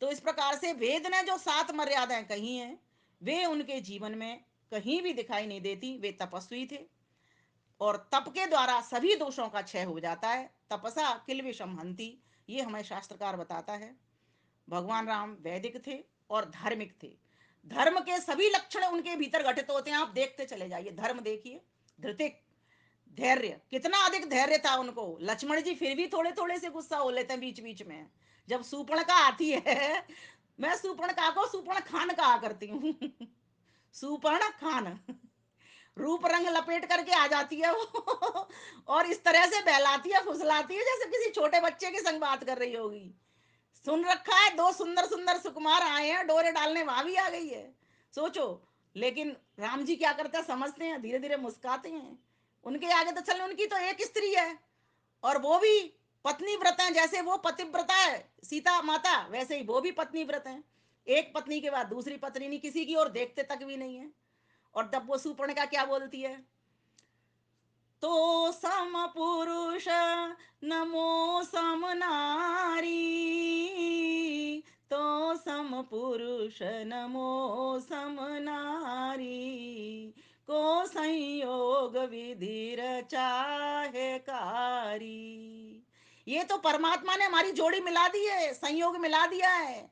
तो इस प्रकार से वेद ने जो 7 मर्यादाएं कही हैं वे उनके जीवन में कहीं भी दिखाई नहीं देती। वे तपस्वी थे और तप के द्वारा सभी दोषों का क्षय हो जाता है। तपसा किल विषम हंति, ये हमें शास्त्रकार बताता है। भगवान राम वैदिक थे और धार्मिक थे। धर्म के सभी लक्षण उनके भीतर घटित होते हैं। आप देखते चले जाइए, धर्म देखिए, धृतिक, धैर्य, कितना अधिक धैर्य था उनको। लक्ष्मण जी फिर भी थोड़े थोड़े से गुस्सा हो लेते हैं बीच बीच में। जब सूपणका आती है, मैं सूपणका को सूपण खान कहा करती हूँ सूपर्ण खान, रूप रंग लपेट करके आ जाती है वो और इस तरह से बहलाती है, फुसलाती है जैसे किसी छोटे बच्चे के संग बात कर रही होगी। सुन रखा है, दो सुंदर सुंदर सुकुमार आए हैं, डोरे डालने वहां भी आ गई है, सोचो। लेकिन राम जी क्या करते हैं, समझते हैं, धीरे धीरे मुस्काते हैं। उनके आगे तो चल, उनकी तो एक स्त्री है और वो भी पत्नी व्रत है। जैसे वो पतिव्रता है सीता माता, वैसे ही वो भी पत्नी व्रत है। एक पत्नी के बाद दूसरी पत्नी, नहीं किसी की ओर देखते तक भी नहीं है। और तब वो सुपर्ण का क्या बोलती है, तो सम पुरुष नमो सम नारी, तो सम पुरुष नमो सम नारी, को संयोग विधि चाहे कारी। ये तो परमात्मा ने हमारी जोड़ी मिला दी है, संयोग मिला दिया है।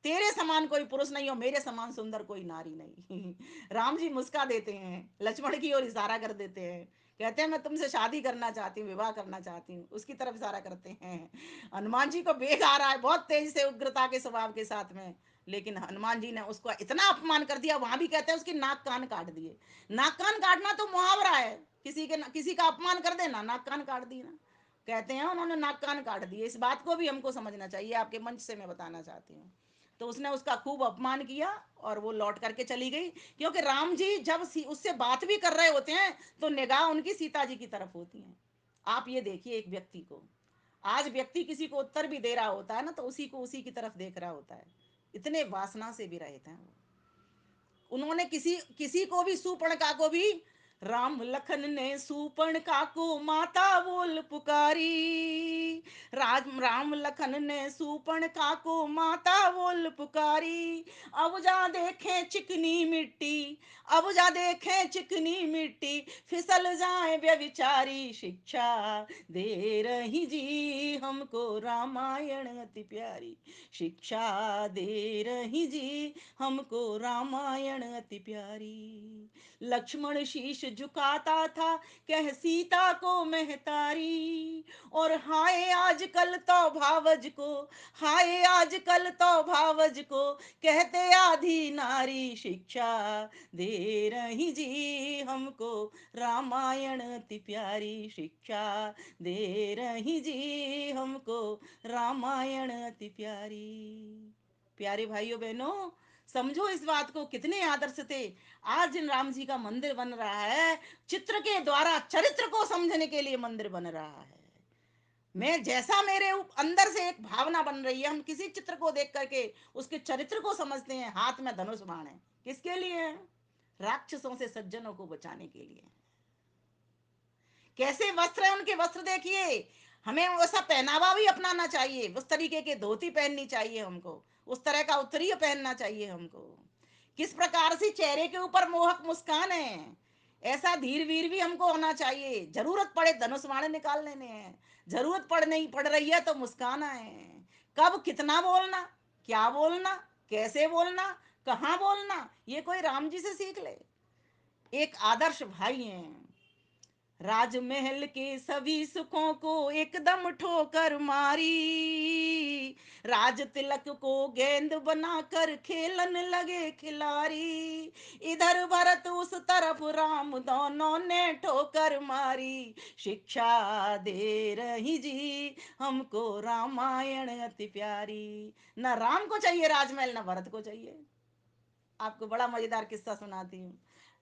तेरे समान कोई पुरुष नहीं हो, मेरे समान सुंदर कोई नारी नहीं राम जी मुस्का देते हैं, लक्ष्मण की ओर इशारा कर देते हैं, कहते हैं मैं तुमसे शादी करना चाहती हूँ, विवाह करना चाहती हूँ। उसकी तरफ इशारा करते हैं। हनुमान जी को वेग आ रहा है बहुत तेज से, उग्रता के स्वभाव के साथ में, लेकिन हनुमान जी ने उसको इतना अपमान कर दिया। वहां भी कहते हैं उसकी नाक कान काट दिए। नाक कान काटना तो मुहावरा है, किसी का अपमान कर देना, नाक कान काट दिया। कहते हैं उन्होंने नाक कान काट दिए। इस बात को भी हमको समझना चाहिए, आपके मंच से मैं बताना चाहती हूँ। तो उसने उसका खूब अपमान किया और वो लौट करके चली गई। क्योंकि राम जी जब उससे बात भी कर रहे होते हैं तो निगाह उनकी सीता जी की तरफ होती है। आप ये देखिए, एक व्यक्ति को, आज व्यक्ति किसी को उत्तर भी दे रहा होता है ना तो उसी को उसी की तरफ देख रहा होता है। इतने वासना से भी रहे थे वो। उन्होंने किसी किसी को भी, सूर्पणखा को भी, राम लखन ने सूर्पणखा को माता बोल पुकारी, राम लखन ने सूर्पणखा को माता बोल पुकारी। अब जा देखें चिकनी मिट्टी, अब जा देखें चिकनी मिट्टी, फिसल जाए व्यभिचारी। शिक्षा दे रही जी हमको रामायण अति प्यारी, शिक्षा दे रही जी हमको रामायण अति प्यारी। लक्ष्मण शीश झुकाता था कह सीता को महतारी, और हाय आजकल तो भावज को, हाय आजकल तो भावज को कहते आधी नारी। शिक्षा दे रही जी हमको रामायण अति प्यारी, शिक्षा दे रही जी हमको रामायण अति प्यारी। प्यारे भाइयों बहनों, समझो इस बात को, कितने आदर्श थे। आज जिन राम जी का मंदिर बन रहा है, चित्र के द्वारा चरित्र को समझने के लिए मंदिर बन रहा है। मैं जैसा मेरे अंदर से एक भावना बन रही है, हम किसी चित्र को देख करके उसके चरित्र को समझते हैं। हाथ में धनुष बाण है, किसके लिए है? राक्षसों से सज्जनों को बचाने के लिए। कैसे वस्त्र है उनके, वस्त्र देखिए। हमें वैसा पहनावा भी अपनाना चाहिए, उस तरीके के धोती पहननी चाहिए हमको, उस तरह का उत्तरीय पहनना चाहिए हमको। किस प्रकार से चेहरे के ऊपर मोहक मुस्कान है, ऐसा धीर वीर भी हमको होना चाहिए। जरूरत पड़े धनुष बाण निकाल लेने हैं, जरूरत पड़ रही है तो मुस्काना है। कब कितना बोलना, क्या बोलना, कैसे बोलना, कहाँ बोलना, ये कोई राम जी से सीख ले। एक आदर्श भाई हैं, राजमहल के सभी सुखों को एकदम ठोकर मारी, राज तिलक को गेंद बनाकर खेलन लगे खिलाड़ी, इधर भरत उस तरफ राम दोनों ने ठोकर मारी, शिक्षा दे रही जी हमको रामायण अति प्यारी। न राम को चाहिए राजमहल, न भरत को चाहिए। आपको बड़ा मजेदार किस्सा सुनाती हूँ।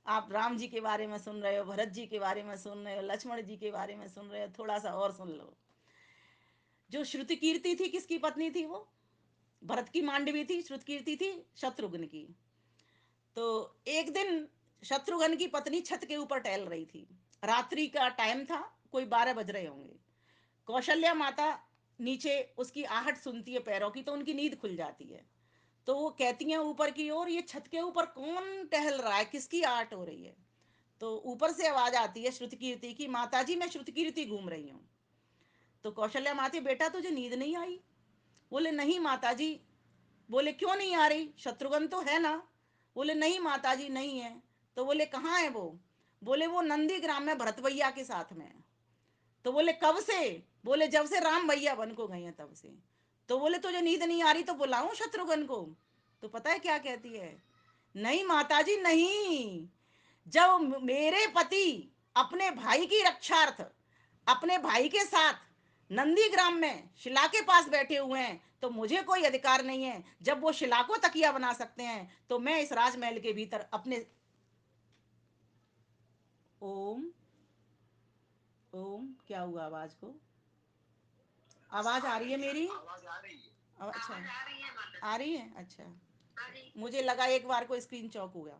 आप राम जी के बारे में सुन रहे हो, भरत जी के बारे में सुन रहे हो, लक्ष्मण जी के बारे में सुन रहे हो, थोड़ा सा और सुन लो। जो श्रुति कीर्ति थी किसकी पत्नी थी? वो भरत की मांडवी थी, श्रुति कीर्ति थी शत्रुघ्न की। तो एक दिन शत्रुघ्न की पत्नी छत के ऊपर टहल रही थी, रात्रि का टाइम था, कोई 12 बज रहे होंगे। कौशल्या माता नीचे उसकी आहट सुनती है पैरों की, तो उनकी नींद खुल जाती है। तो वो कहती हैं ऊपर की ओर, ये छत के ऊपर कौन टहल रहा है, किसकी आहट हो रही है? तो ऊपर से आवाज आती है श्रुति कीर्ति की, माता जी मैं श्रुति कीर्ति घूम रही हूँ। तो कौशल्या माती, बेटा तुझे नींद नहीं आई? बोले नहीं माता जी। बोले क्यों नहीं आ रही, शत्रुघ्न तो है ना? बोले नहीं माता जी नहीं है। तो बोले कहाँ है वो? बोले वो नंदी ग्राम में भरत भैया के साथ में है। तो बोले कब से? बोले जब से राम भैया बन को गए हैं तब से। तो बोले तुझे नींद नहीं आ रही तो बुलाऊं शत्रुघ्न को? तो पता है क्या कहती है? नहीं माताजी नहीं, जब मेरे पति अपने भाई की रक्षार्थ अपने भाई के साथ नंदी ग्राम में शिला के पास बैठे हुए हैं तो मुझे कोई अधिकार नहीं है। जब वो शिला को तकिया बना सकते हैं तो मैं इस राजमहल के भीतर अपने। ओम। ओम क्या हुआ आवाज को? आवाज आ रही है मेरी? आवाज आ रही है। अच्छा आ रही है, अच्छा। मुझे लगा एक बार को स्क्रीन चौक हुआ।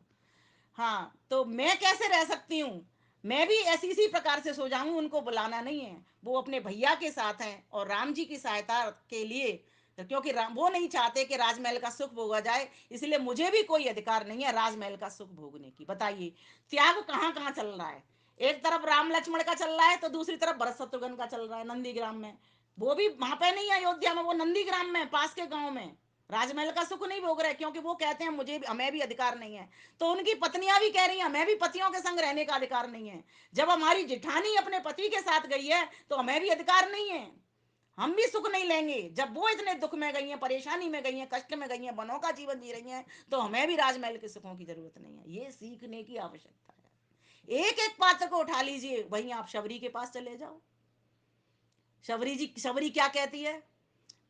हाँ, तो मैं कैसे रह सकती हूँ? मैं भी ऐसी इसी प्रकार से सो जाऊं, उनको बुलाना नहीं है। वो अपने भैया के साथ हैं और राम जी की सहायता के लिए, क्योंकि वो नहीं चाहते कि राजमहल का सुख भोगा जाए, इसलिए मुझे भी कोई अधिकार नहीं है राजमहल का सुख भोगने की। बताइए त्याग कहाँ कहाँ चल रहा है? एक तरफ राम लक्ष्मण का चल रहा है तो दूसरी तरफ भरत शत्रुघ्न का चल रहा है नंदीग्राम में। वो भी वहां पे नहीं है अयोध्या में, वो नंदीग्राम में पास के गांव में राजमहल का सुख नहीं भोग रहे, क्योंकि वो कहते हैं मुझे हमें भी अधिकार नहीं है। तो उनकी पत्नियां भी कह रही हैं हमें भी पतियों के संग रहने का अधिकार नहीं है। जब हमारी जिठानी अपने पति के साथ गई है तो हमें भी अधिकार नहीं है, हम भी सुख नहीं लेंगे। जब वो इतने दुख में गई हैं, परेशानी में गई हैं, कष्ट में गई हैं, बनों का जीवन जी रही हैं, तो हमें भी राजमहल के सुखों की जरूरत नहीं है। ये सीखने की आवश्यकता है। एक एक पात्र को उठा लीजिए, वहीं आप शबरी के पास चले जाओ। शबरी क्या कहती है?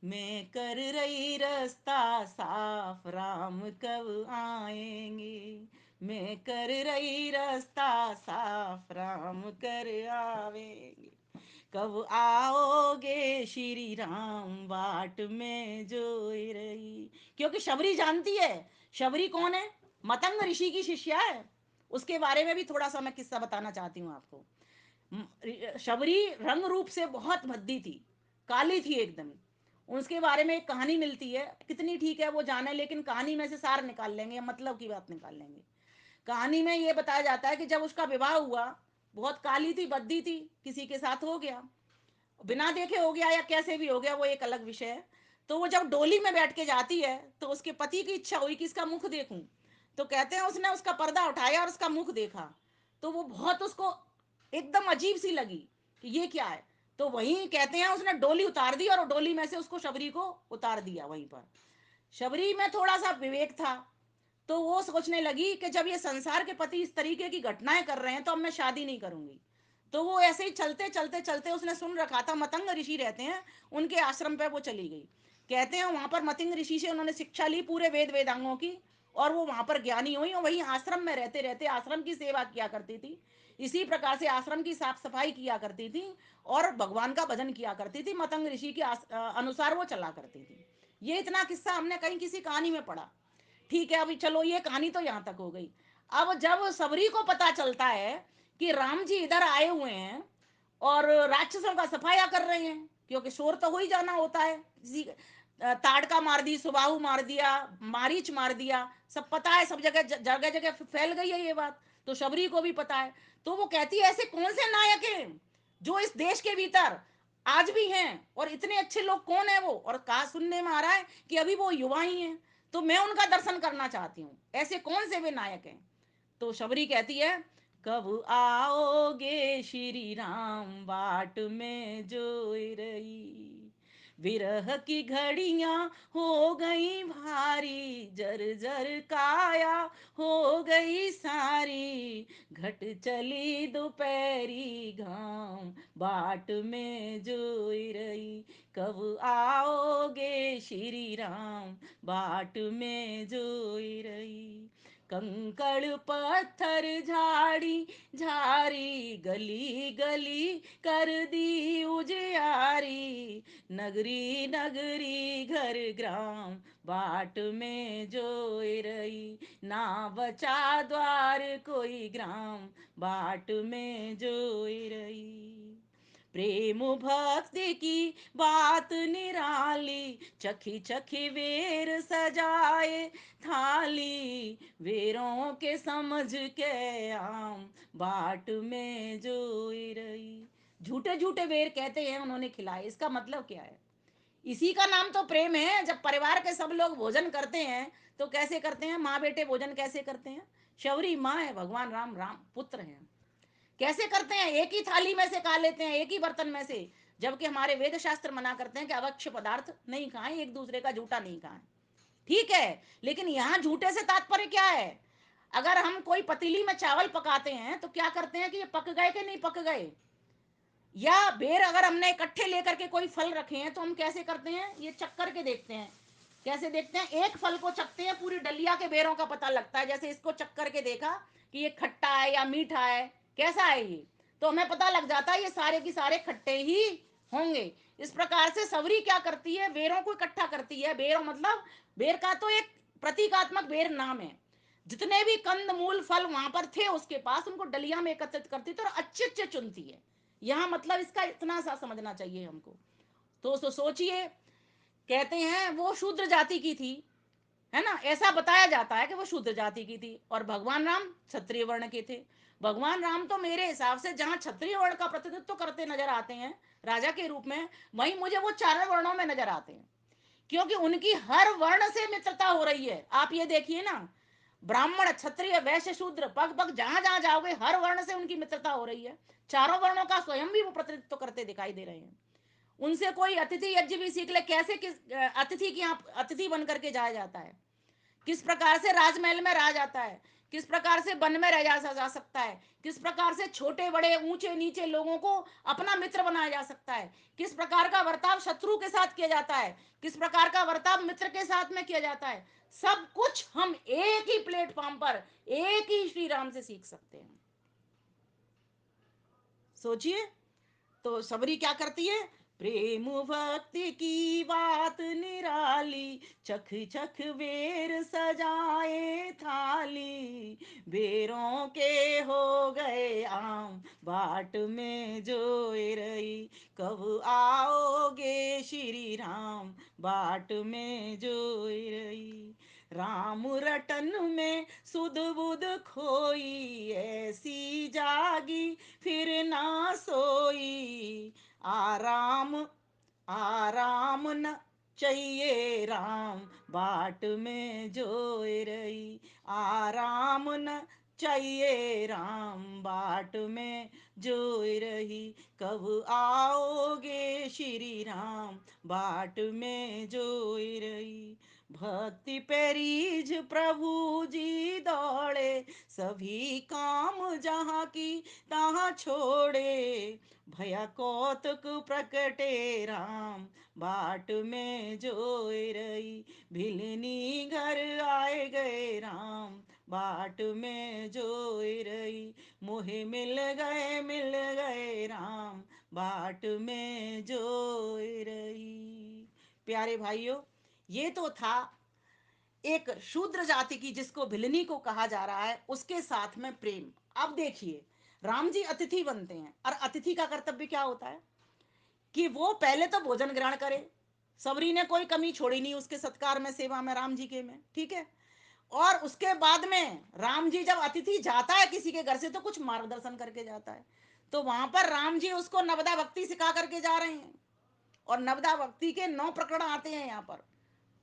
मैं कर रही रास्ता साफ, राम कब आएंगे? मैं कर रही रास्ता साफ, राम कर आवेंगे। कब आओगे श्री राम, बाट में जो रही। क्योंकि शबरी जानती है। शबरी कौन है? मतंग ऋषि की शिष्या है। उसके बारे में भी थोड़ा सा मैं किस्सा बताना चाहती हूँ आपको। शबरी रंग रूप से बहुत भद्दी थी, काली थी एकदम। उसके बारे में एक कहानी मिलती है, कितनी ठीक है वो जाने, लेकिन कहानी में से सार निकाल लेंगे, मतलब की बात निकाल लेंगे। कहानी में ये बताया जाता है कि जब उसका विवाह हुआ, बहुत काली थी, बद्दी थी, किसी के साथ हो गया, बिना देखे हो गया या कैसे भी हो गया वो एक अलग विषय है। तो वो जब डोली में बैठ के जाती है तो उसके पति की इच्छा हुई कि इसका मुख देखूं। तो कहते हैं उसने उसका पर्दा उठाया और उसका मुख देखा। तो वो बहुत उसको एकदम अजीब सी लगी कि ये क्या है। तो वहीं कहते हैं उसने डोली उतार दी और डोली में से उसको शबरी को उतार दिया वहीं पर। शबरी में थोड़ा सा विवेक था, तो वो सोचने लगी कि जब ये संसार के पति इस तरीके की घटनाएं कर रहे हैं तो अब मैं शादी नहीं करूंगी। तो वो ऐसे ही चलते चलते चलते, उसने सुन रखा था मतंग ऋषि रहते हैं, उनके आश्रम पे वो चली गई। कहते हैं वहां पर मतंग ऋषि से उन्होंने शिक्षा ली पूरे वेद वेदांगों की, और वो वहां पर ज्ञानी हुई और वहीं आश्रम में रहते रहते आश्रम की सेवा किया करती थी। इसी प्रकार से आश्रम की साफ सफाई किया करती थी और भगवान का भजन किया करती थी, मतंग ऋषि के अनुसार वो चला करती थी। ये इतना किस्सा हमने कहीं किसी कहानी में पढ़ा। ठीक है, अभी चलो ये कहानी तो यहां तक हो गई। अब जब सबरी को पता चलता है कि राम जी इधर आए हुए हैं और राक्षसों का सफाया कर रहे हैं, क्योंकि शोर तो हो ही जाना होता है, किसी ताड़का मार दी, सुबाहु मार दिया, मारीच मार दिया, सब पता है, सब जगह जगह जगह फैल गई है ये बात। तो शबरी को भी पता है। तो वो कहती है ऐसे कौन से नायक हैं जो इस देश के भीतर आज भी हैं, और इतने अच्छे लोग कौन है वो? और कहा सुनने में आ रहा है कि अभी वो युवा ही हैं, तो मैं उनका दर्शन करना चाहती हूँ, ऐसे कौन से वे नायक हैं? तो शबरी कहती है कब आओगे श्री राम, बाट में जोई रही। विरह की घड़ियां हो गई भारी, जर जर काया हो गई सारी। घट चली दोपहरी घाम, बाट में जोई रही। कब आओगे श्री राम, बाट में जोई रही। कंकड़ पत्थर झाड़ी झारी, गली गली कर दी उजियारी। नगरी नगरी घर ग्राम, बाट में जोई रही। ना बचा द्वार कोई ग्राम, बाट में जोई रही। प्रेम भक्ति की बात निराली, चखी चखी वेर सजाए थाली। वेरों के समझ के आम, बाट में जोई रही। झूठे झूठे वेर कहते हैं उन्होंने खिलाए, इसका मतलब क्या है? इसी का नाम तो प्रेम है। जब परिवार के सब लोग भोजन करते हैं तो कैसे करते हैं? माँ बेटे भोजन कैसे करते हैं? शबरी माँ है, भगवान राम राम पुत्र हैं। कैसे करते हैं? एक ही थाली में से खा लेते हैं, एक ही बर्तन में से। जबकि हमारे वेद शास्त्र मना करते हैं कि अवक्ष पदार्थ नहीं खाएं, एक दूसरे का झूठा नहीं खाएं। ठीक है, लेकिन यहां झूठे से तात्पर्य क्या है? अगर हम कोई पतीली में चावल पकाते हैं तो क्या करते हैं कि ये पक गए कि नहीं पक गए। या बेर अगर हमने इकट्ठे लेकर के कोई फल रखे हैं तो हम कैसे करते हैं? ये चक करके देखते हैं। कैसे देखते हैं? एक फल को चखते हैं, पूरी डलिया के बेरों का पता लगता है। जैसे इसको चक करके देखा कि ये खट्टा है या मीठा है, कैसा है ये, तो हमें पता लग जाता है ये सारे की सारे खट्टे ही होंगे। इस प्रकार से सवरी क्या करती है? बेरों को इकट्ठा करती है। बेरों मतलब बेर का तो एक प्रतीकात्मक बेर नाम है। जितने भी कंद मूल फल वहां पर थे उसके पास, उनको डलिया में एकत्रित करती थी और अच्छे अच्छे चुनती है। यहाँ मतलब इसका इतना सा समझना चाहिए हमको। तो सोचिए, कहते हैं वो शूद्र जाति की थी, है ना, ऐसा बताया जाता है कि वो शूद्र जाति की थी और भगवान राम क्षत्रिय वर्ण के थे। भगवान राम तो मेरे हिसाब से जहां क्षत्रिय वर्ण का प्रतिनिधित्व करते नजर आते हैं राजा के रूप में, वहीं मुझे वो चारों वर्णों में नजर आते हैं। क्योंकि उनकी हर वर्ण से मित्रता हो रही है। आप ये देखिए ना, ब्राह्मण क्षत्रिय वैश्य शूद्र, पग पग जहां जहां जाओगे हर वर्ण से उनकी मित्रता हो रही है। चारों वर्णों का स्वयं भी वो प्रतिनिधित्व करते दिखाई दे रहे हैं। उनसे कोई अतिथि यज्ञ भी सीख ले, कैसे किस अतिथि की यहाँ अतिथि बन करके जाया जाता है, किस प्रकार से राजमहल में रहा जाता है, किस प्रकार से वन में रह जा सकता है, किस प्रकार से छोटे बड़े ऊंचे नीचे लोगों को अपना मित्र बनाया जा सकता है, किस प्रकार का वर्ताव शत्रु के साथ किया जाता है, किस प्रकार का वर्ताव मित्र के साथ में किया जाता है। सब कुछ हम एक ही प्लेटफॉर्म पर एक ही श्री राम से सीख सकते हैं। सोचिए, तो सबरी क्या करती है? प्रेम भक्ति की बात निराली, चख चख बेर सजाए थाली। बेरों के हो गए आम, बाट में जोए रही। कब आओगे श्री राम, बाट में जोए रही। राम रटन में सुध बुध खोई, ऐसी जागी फिर ना सोई। आराम आराम न चाहिए राम, बाट में जोए रही। आराम न चाहिए राम, बाट में जोए रही। कब आओगे श्री राम, बाट में जोए रही। भक्ति पेरीज प्रभु जी दौड़े, सभी काम जहाँ की तहाँ छोड़े। भया कौतुक प्रकटे राम, बाट में जोए रही। भिलनी घर आए गए राम, बाट में जोए रही। मोहे मिल गए राम, बाट में जोए रही। प्यारे भाइयों, ये तो था एक शूद्र जाति की, जिसको भिलनी को कहा जा रहा है, उसके साथ में प्रेम। अब देखिए, राम जी अतिथि बनते हैं और अतिथि का कर्तव्य क्या होता है कि वो पहले तो भोजन ग्रहण करे। सबरी ने कोई कमी छोड़ी नहीं उसके सत्कार में, सेवा में, राम जी के में, ठीक है। और उसके बाद में राम जी जब अतिथि जाता है किसी के घर से तो कुछ मार्गदर्शन करके जाता है। तो वहां पर राम जी उसको नवदा भक्ति सिखा करके जा रहे हैं। और नवदा भक्ति के 9 प्रकरण आते हैं यहाँ पर।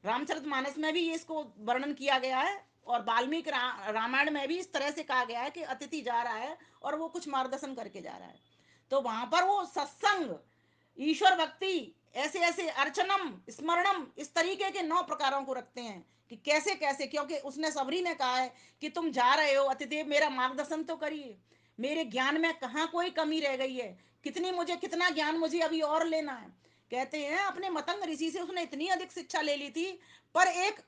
रामचरितमानस में भी इसको वर्णन किया गया है। और वाल्मीकि रामायण में भी इस तरह से कहा गया है कि अतिथि जा रहा है और वो कुछ मार्गदर्शन करके जा रहा है। तो वहां पर वो सत्संग, ईश्वर भक्ति, ऐसे ऐसे अर्चनम स्मरणम, इस तरीके के 9 प्रकारों को रखते हैं कि कैसे कैसे, क्योंकि उसने सबरी ने कहा है कि तुम जा रहे हो अतिदेव, मेरा मार्गदर्शन तो करिए, मेरे ज्ञान में कहाँ कोई कमी रह गई है, कितना ज्ञान मुझे अभी और लेना है। कहते हैं अपने मतंग ऋषि से उसने इतनी अधिक शिक्षा ले ली थी, पर एक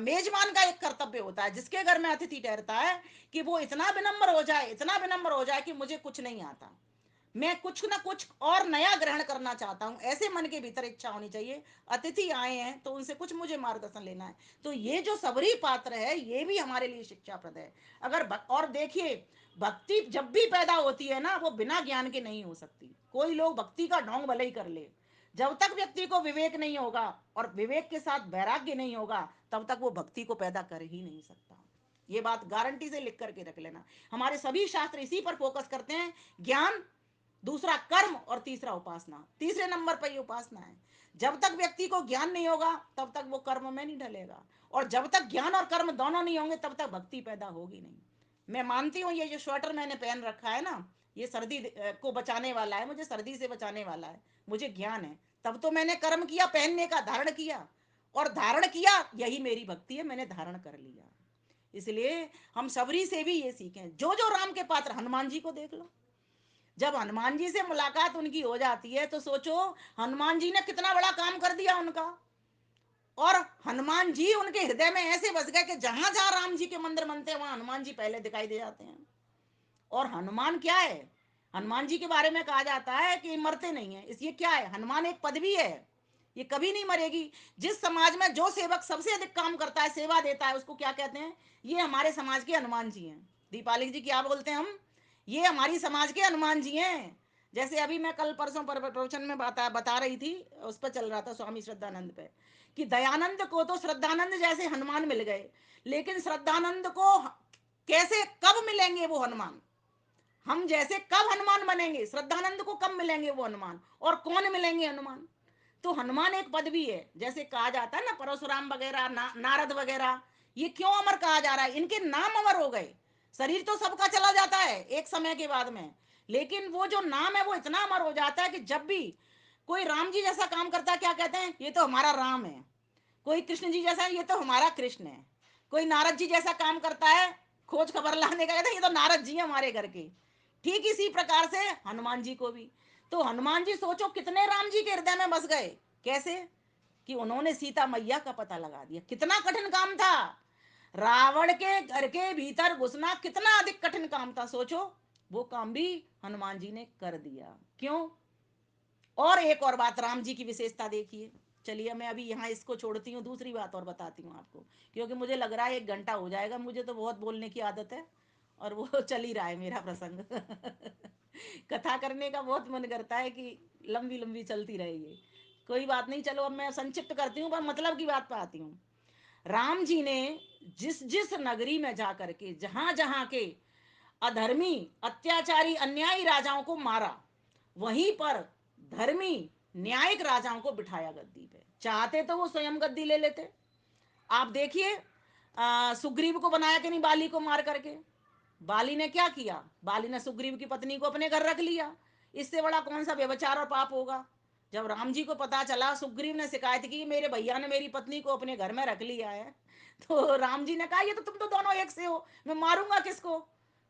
मेजबान का एक कर्तव्य होता है जिसके घर में अतिथि ठहरता है कि वो इतना विनम्र हो जाए, इतना विनम्र हो जाए कि मुझे कुछ नहीं आता, मैं कुछ ना कुछ और नया ग्रहण करना चाहता हूँ, ऐसे मन के भीतर इच्छा होनी चाहिए। अतिथि आए हैं तो उनसे कुछ मुझे मार्गदर्शन लेना है। तो ये जो सबरी पात्र है ये भी हमारे लिए शिक्षाप्रद है। और देखिए, भक्ति जब भी पैदा होती है ना, वो बिना ज्ञान के नहीं हो सकती। कोई लोग भक्ति का ढोंग भले ही कर ले, जब तक व्यक्ति को विवेक नहीं होगा और विवेक के साथ वैराग्य नहीं होगा, तब तक वो भक्ति को पैदा कर ही नहीं सकता। ये बात गारंटी से लिख करके रख लेना। हमारे सभी शास्त्र इसी पर फोकस करते हैं, ज्ञान, दूसरा कर्म, और तीसरा उपासना। तीसरे नंबर पर ये उपासना है। जब तक व्यक्ति को ज्ञान नहीं होगा तब तक वो कर्म में नहीं ढलेगा, और जब तक ज्ञान और कर्म दोनों नहीं होंगे तब तक भक्ति पैदा होगी नहीं। मैं मानती हूँ ये जो स्वेटर मैंने पहन रखा है ना, ये सर्दी को बचाने वाला है, मुझे सर्दी से बचाने वाला है, मुझे ज्ञान है, तब तो मैंने कर्म किया, पहनने का, धारण किया, और धारण किया, यही मेरी भक्ति है, मैंने धारण कर लिया। इसलिए हम सबरी से भी ये सीखें। जो जो राम के पात्र, हनुमान जी को देख लो, जब हनुमान जी से मुलाकात उनकी हो जाती है तो सोचो हनुमान जी ने कितना बड़ा काम कर दिया उनका। और हनुमान जी उनके हृदय में ऐसे बस गए कि जहां जहां राम जी के मंदिर बनते हैं वहां हनुमान जी पहले दिखाई दे जाते हैं। और हनुमान क्या है, हनुमान जी के बारे में कहा जाता है कि मरते नहीं है, इसलिए क्या है, हनुमान एक पदवी है, ये कभी नहीं मरेगी। जिस समाज में जो सेवक सबसे अधिक काम करता है, सेवा देता है, उसको क्या कहते हैं, ये हमारे समाज के हनुमान जी हैं। दीपाली जी क्या बोलते हैं हम, ये हमारी समाज के हनुमान जी हैं। जैसे अभी मैं कल परसों पर प्रवचन में बता रही थी, उस पर चल रहा था स्वामी श्रद्धानंद पे, कि दयानंद को तो श्रद्धानंद जैसे हनुमान मिल गए, लेकिन श्रद्धानंद को कैसे कब मिलेंगे वो हनुमान, हम जैसे कब हनुमान बनेंगे, श्रद्धानंद को कब मिलेंगे वो हनुमान, और कौन मिलेंगे हनुमान। तो हनुमान एक पदवी है, जैसे कहा जाता है ना परशुराम वगैरह, नारद वगैरह, ये क्यों अमर कहा जा रहा है, इनके नाम अमर हो गए। शरीर तो सबका चला जाता है एक समय के बाद में, लेकिन वो जो नाम है वो इतना अमर हो जाता है कि जब भी कोई राम जी जैसा काम करता है, क्या कहते हैं, ये तो हमारा राम है। कोई कृष्ण जी जैसा है, ये तो हमारा कृष्ण है। कोई नारद जी जैसा काम करता है, खोज खबर लाने का, कहते हैं ये तो नारद जी है हमारे घर के। ठीक इसी प्रकार से हनुमान जी को भी, तो हनुमान जी सोचो कितने राम जी के हृदय में बस गए, कैसे, कि उन्होंने सीता मैया का पता लगा दिया। कितना कठिन काम था, रावण के घर के भीतर घुसना कितना अधिक कठिन काम था, सोचो, वो काम भी हनुमान जी ने कर दिया। क्यों। और एक और बात राम जी की विशेषता देखिए। चलिए मैं अभी यहाँ इसको छोड़ती हूँ, दूसरी बात और बताती हूँ आपको, क्योंकि मुझे लग रहा है 1 घंटा हो जाएगा, मुझे तो बहुत बोलने की आदत है और वो चल ही रहा है मेरा प्रसंग। कथा करने का बहुत मन करता है कि लंबी लंबी चलती रहेगी। कोई बात नहीं, चलो अब मैं संक्षिप्त करती हूँ, पर मतलब की बात पे आती हूँ। राम जी ने जिस जिस नगरी में जा करके जहां जहां के अधर्मी, अत्याचारी, अन्यायी राजाओं को मारा, वहीं पर धर्मी, न्यायिक राजाओं को बिठाया गद्दी पे। चाहते तो वो स्वयं गद्दी ले लेते। आप देखिए, सुग्रीव को बनाया कि नहीं बाली को मार करके। बाली ने क्या किया, बाली ने सुग्रीव की पत्नी को अपने घर रख लिया। इससे बड़ा कौन सा व्यभिचार और पाप होगा। जब राम जी को पता चला, सुग्रीव ने शिकायत की कि मेरे भैया ने मेरी पत्नी को अपने घर में रख लिया है, तो राम जी ने कहा ये तो तुम तो दोनों एक से हो, मैं मारूंगा किसको।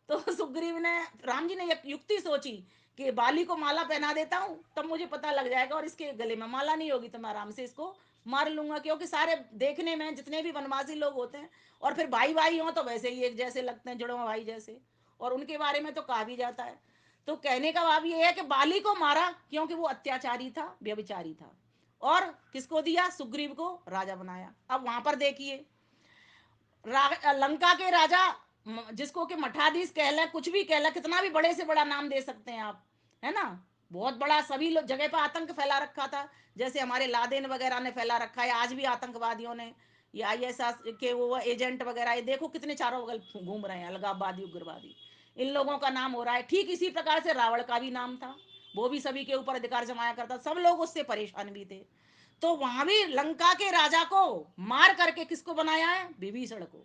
तो सुग्रीव ने, राम जी ने एक युक्ति सोची कि बाली को माला पहना देता हूँ, तब मुझे पता लग जाएगा, और इसके गले में माला नहीं होगी तो मैं आराम से इसको मार लूंगा, क्योंकि सारे देखने में जितने भी वनवासी लोग होते हैं, और फिर भाई भाई हों तो वैसे ही एक जैसे लगते हैं, जुड़वा भाई जैसे, और उनके बारे में तो कहा भी जाता है। तो कहने का भाव ये है कि बाली को मारा क्योंकि वो अत्याचारी था, व्यभिचारी था, और किसको दिया, सुग्रीव को राजा बनाया। अब वहां पर देखिए, लंका के राजा, जिसको कि मठाधीश कहला, कुछ भी कहला, कितना भी बड़े से बड़ा नाम दे सकते हैं आप, है ना, बहुत बड़ा, सभी लोग जगह पर आतंक फैला रखा था, जैसे हमारे लादेन वगैरह ने फैला रखा है, आज भी आतंकवादियों ने, या आईएसआई के वो एजेंट वगैरह, ये देखो कितने चारों बगल घूम रहे हैं, अलगाववादी, उग्रवादी, इन लोगों का नाम हो रहा है। ठीक इसी प्रकार से रावण का भी नाम था, वो भी सभी के ऊपर अधिकार जमाया करता, सब लोग उससे परेशान भी थे। तो वहां भी लंका के राजा को मार करके किसको बनाया है, विभीषण को।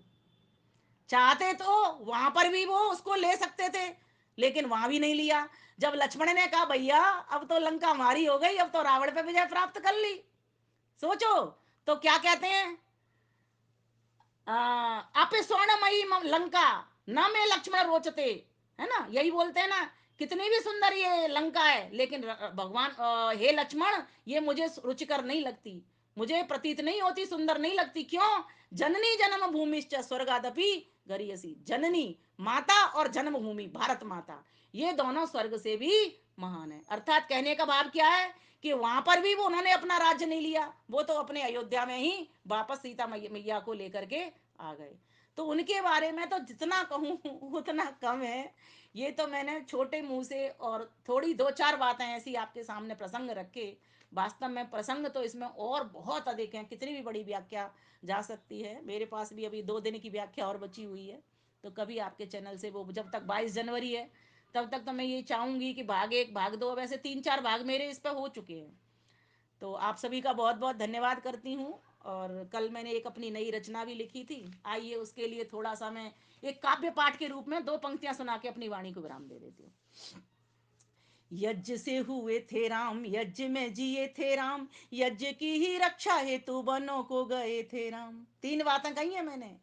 चाहते तो वहां पर भी वो उसको ले सकते थे, लेकिन वहां भी नहीं लिया। जब लक्ष्मण ने कहा भैया अब तो लंका हमारी हो गई, अब तो रावण पे विजय प्राप्त कर ली, सोचो, तो क्या कहते हैं, आपे स्वर्णमयी लंका न में लक्ष्मण रोचते, है ना, यही बोलते हैं ना, कितनी भी सुंदर ये लंका है, लेकिन भगवान हे लक्ष्मण ये मुझे रुचिकर नहीं लगती, मुझे प्रतीत नहीं होती, सुंदर नहीं लगती, क्यों, जननी जन्म भूमिश्च स्वर्गादपि गरियसी, जननी माता और जन्मभूमि भारत माता, ये दोनों स्वर्ग से भी महान है। अर्थात कहने का भाव क्या है कि वहां पर भी वो उन्होंने अपना राज्य नहीं लिया, वो तो अपने अयोध्या में ही वापस सीता मैया को लेकर के आ गए। तो उनके बारे में तो जितना कहूँ उतना कम है। ये तो मैंने छोटे मुंह से और थोड़ी दो चार बातें ऐसी आपके सामने प्रसंग रखे, वास्तव में प्रसंग तो इसमें और बहुत अधिक हैं, कितनी भी बड़ी व्याख्या जा सकती है, मेरे पास भी अभी 2 दिन की व्याख्या और बची हुई है, तो कभी आपके चैनल से वो, जब तक 22 जनवरी है तब तक तो मैं ये चाहूँगी कि भाग 1 भाग 2, वैसे 3-4 भाग मेरे इस पर हो चुके हैं। तो आप सभी का बहुत बहुत धन्यवाद करती हूँ। और कल मैंने एक अपनी नई रचना भी लिखी थी, आइए उसके लिए थोड़ा सा मैं एक काव्य पाठ के रूप में 2 पंक्तियां सुना के अपनी वाणी को विराम दे देती हूँ। यज्ञ से हुए थे राम, यज्ञ में जिए थे राम, यज्ञ की ही रक्षा हेतु बनों को गए थे राम। 3 बातें कही है मैंने।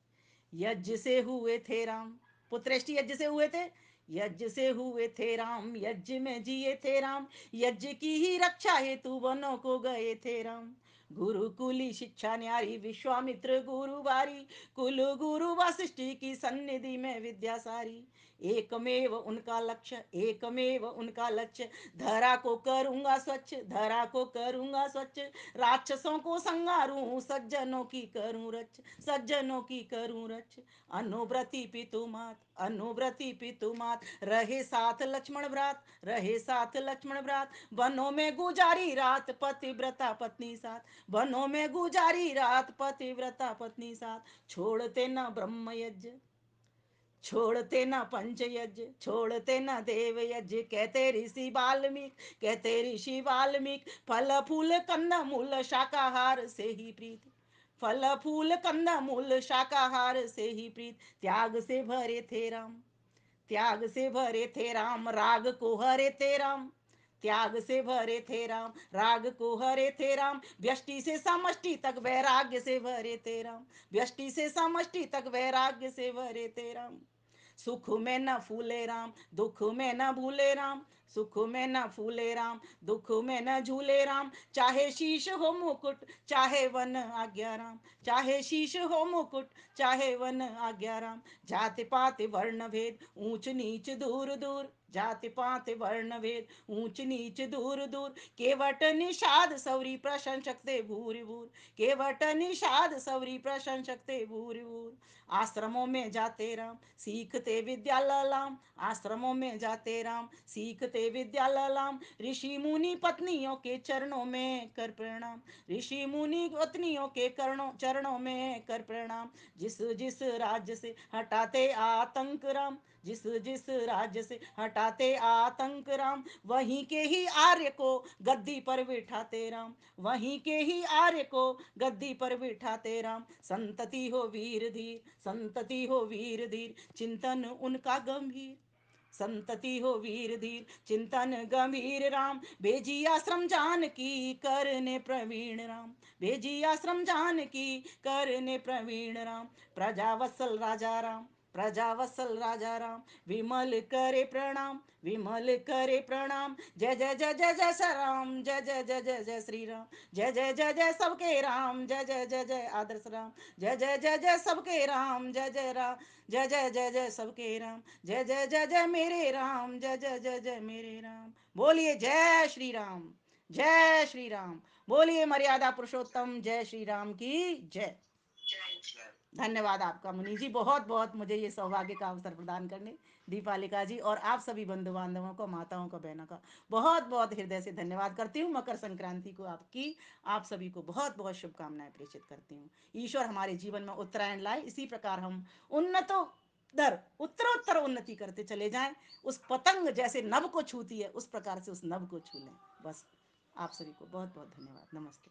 यज्ञ से हुए थे राम, पुत्रेष्टि यज्ञ से हुए थे, यज्ञ से हुए थे राम, यज्ञ में जिए थे राम, यज्ञ की ही रक्षा हेतु वनों को गए थे राम। गुरुकुली शिक्षा न्यारी विश्वामित्र गुरु बारी, कुल गुरु वशिष्ठी की सन्निधि में विद्या सारी। एकमेव उनका लक्ष्य, एकमेव उनका लक्ष्य, धरा को करूंगा स्वच्छ, धरा को करूंगा स्वच्छ, राक्षसों को संगारूं, सज्जनों की करूं रच, सज्जनों की करूं रच। अनुव्रति पितुमात, अनुव्रति पितुमात, रहे साथ लक्ष्मण भ्रात, रहे साथ लक्ष्मण भ्रात, वनों में गुजारी रात पतिव्रता पत्नी साथ, वनों में गुजारी रात पतिव्रता पत्नी साथ। छोड़ते न ब्रह्म यज्ञ, छोड़ते न पंच यज्ञ, छोड़ते न देव यज्ञ, कहते ऋषि वाल्मीकि, कहते ऋषि वाल्मीकि, फल फूल कंद मूल शाकाहार से ही प्रीत, फल फूल कंद मूल शाकाहार से ही प्रीत। त्याग से भरे थे राम, त्याग से भरे थे राम, राग को हरे थे राम, त्याग से भरे थे राम, राग को हरे थे राम, व्यष्टि से समष्टि तक वैराग्य से भरे थे राम, व्यष्टि से समष्टि तक वैराग्य से भरे थे राम। सुख में न फूले राम, दुख में न भूले राम, सुख में न फूले राम, दुख में न झूले राम। चाहे शीश हो मुकुट, चाहे वन आज्ञा राम, चाहे शीश हो मुकुट, चाहे वन आज्ञा राम। जाति पात वर्ण भेद, ऊंच नीच दूर दूर, जाति पात वर्ण भेद, ऊंच नीच दूर दूर। केवट निषाद सौरी प्रशंसक ते भूरि भूर, केवट निषाद सौरी प्रशंसक ते भूरि भूर। आश्रमों में जाते राम, सीखते विद्या ललाम, आश्रमों में जाते राम, सीखते विद्या ललाम। ऋषि मुनि पत्नियों के चरणों में कर प्रणाम, ऋषि मुनि पत्नियों के चरणों में कर प्रणाम। जिस जिस राज्य से हटाते आतंक राम, जिस जिस राज्य से हटाते आतंक राम, वहीं के ही आर्य को गद्दी पर बिठाते राम, वहीं के ही आर्य को गद्दी पर बिठाते राम। संतति हो वीर धीर, संतति हो वीर धीर, चिंतन उनका गंभीर, संतति हो वीर धीर, चिंतन गंभीर राम। भेजी आश्रम जान की करने प्रवीण राम, भेजी आश्रम जान की करने प्रवीण राम। प्रजा वत्सल राजा राम, प्रजा वत्सल राजा राम, विमल करे प्रणाम, विमल करे प्रणाम। जय जय जय जय जय श्री राम, जय जय जय जय जय श्री राम, जय जय जय जय सबके राम, जय जय जय जय आदर्श राम, जय जय जय जय सबके राम, जय जय राम, जय जय जय जय सबके राम, जय जय जय जय मेरे राम, जय जय जय जय मेरे राम। बोलिए जय श्री राम, जय श्री राम, बोलिए मर्यादा पुरुषोत्तम जय श्री राम की जय। धन्यवाद आपका मुनि जी, बहुत बहुत मुझे ये सौभाग्य का अवसर प्रदान करने, दीपालिका जी और आप सभी बंधु बांधवों को, माताओं को, बहनों का बहुत बहुत हृदय से धन्यवाद करती हूँ। मकर संक्रांति को आपकी, आप सभी को बहुत बहुत शुभकामनाएं प्रेषित करती हूँ। ईश्वर हमारे जीवन में उत्तरायण लाए, इसी प्रकार हम उन्नतों दर उत्तरोत्तर उन्नति करते चले जाएं, उस पतंग जैसे नभ को छूती है उस प्रकार से उस नभ को छू लें। बस आप सभी को बहुत बहुत धन्यवाद, नमस्ते।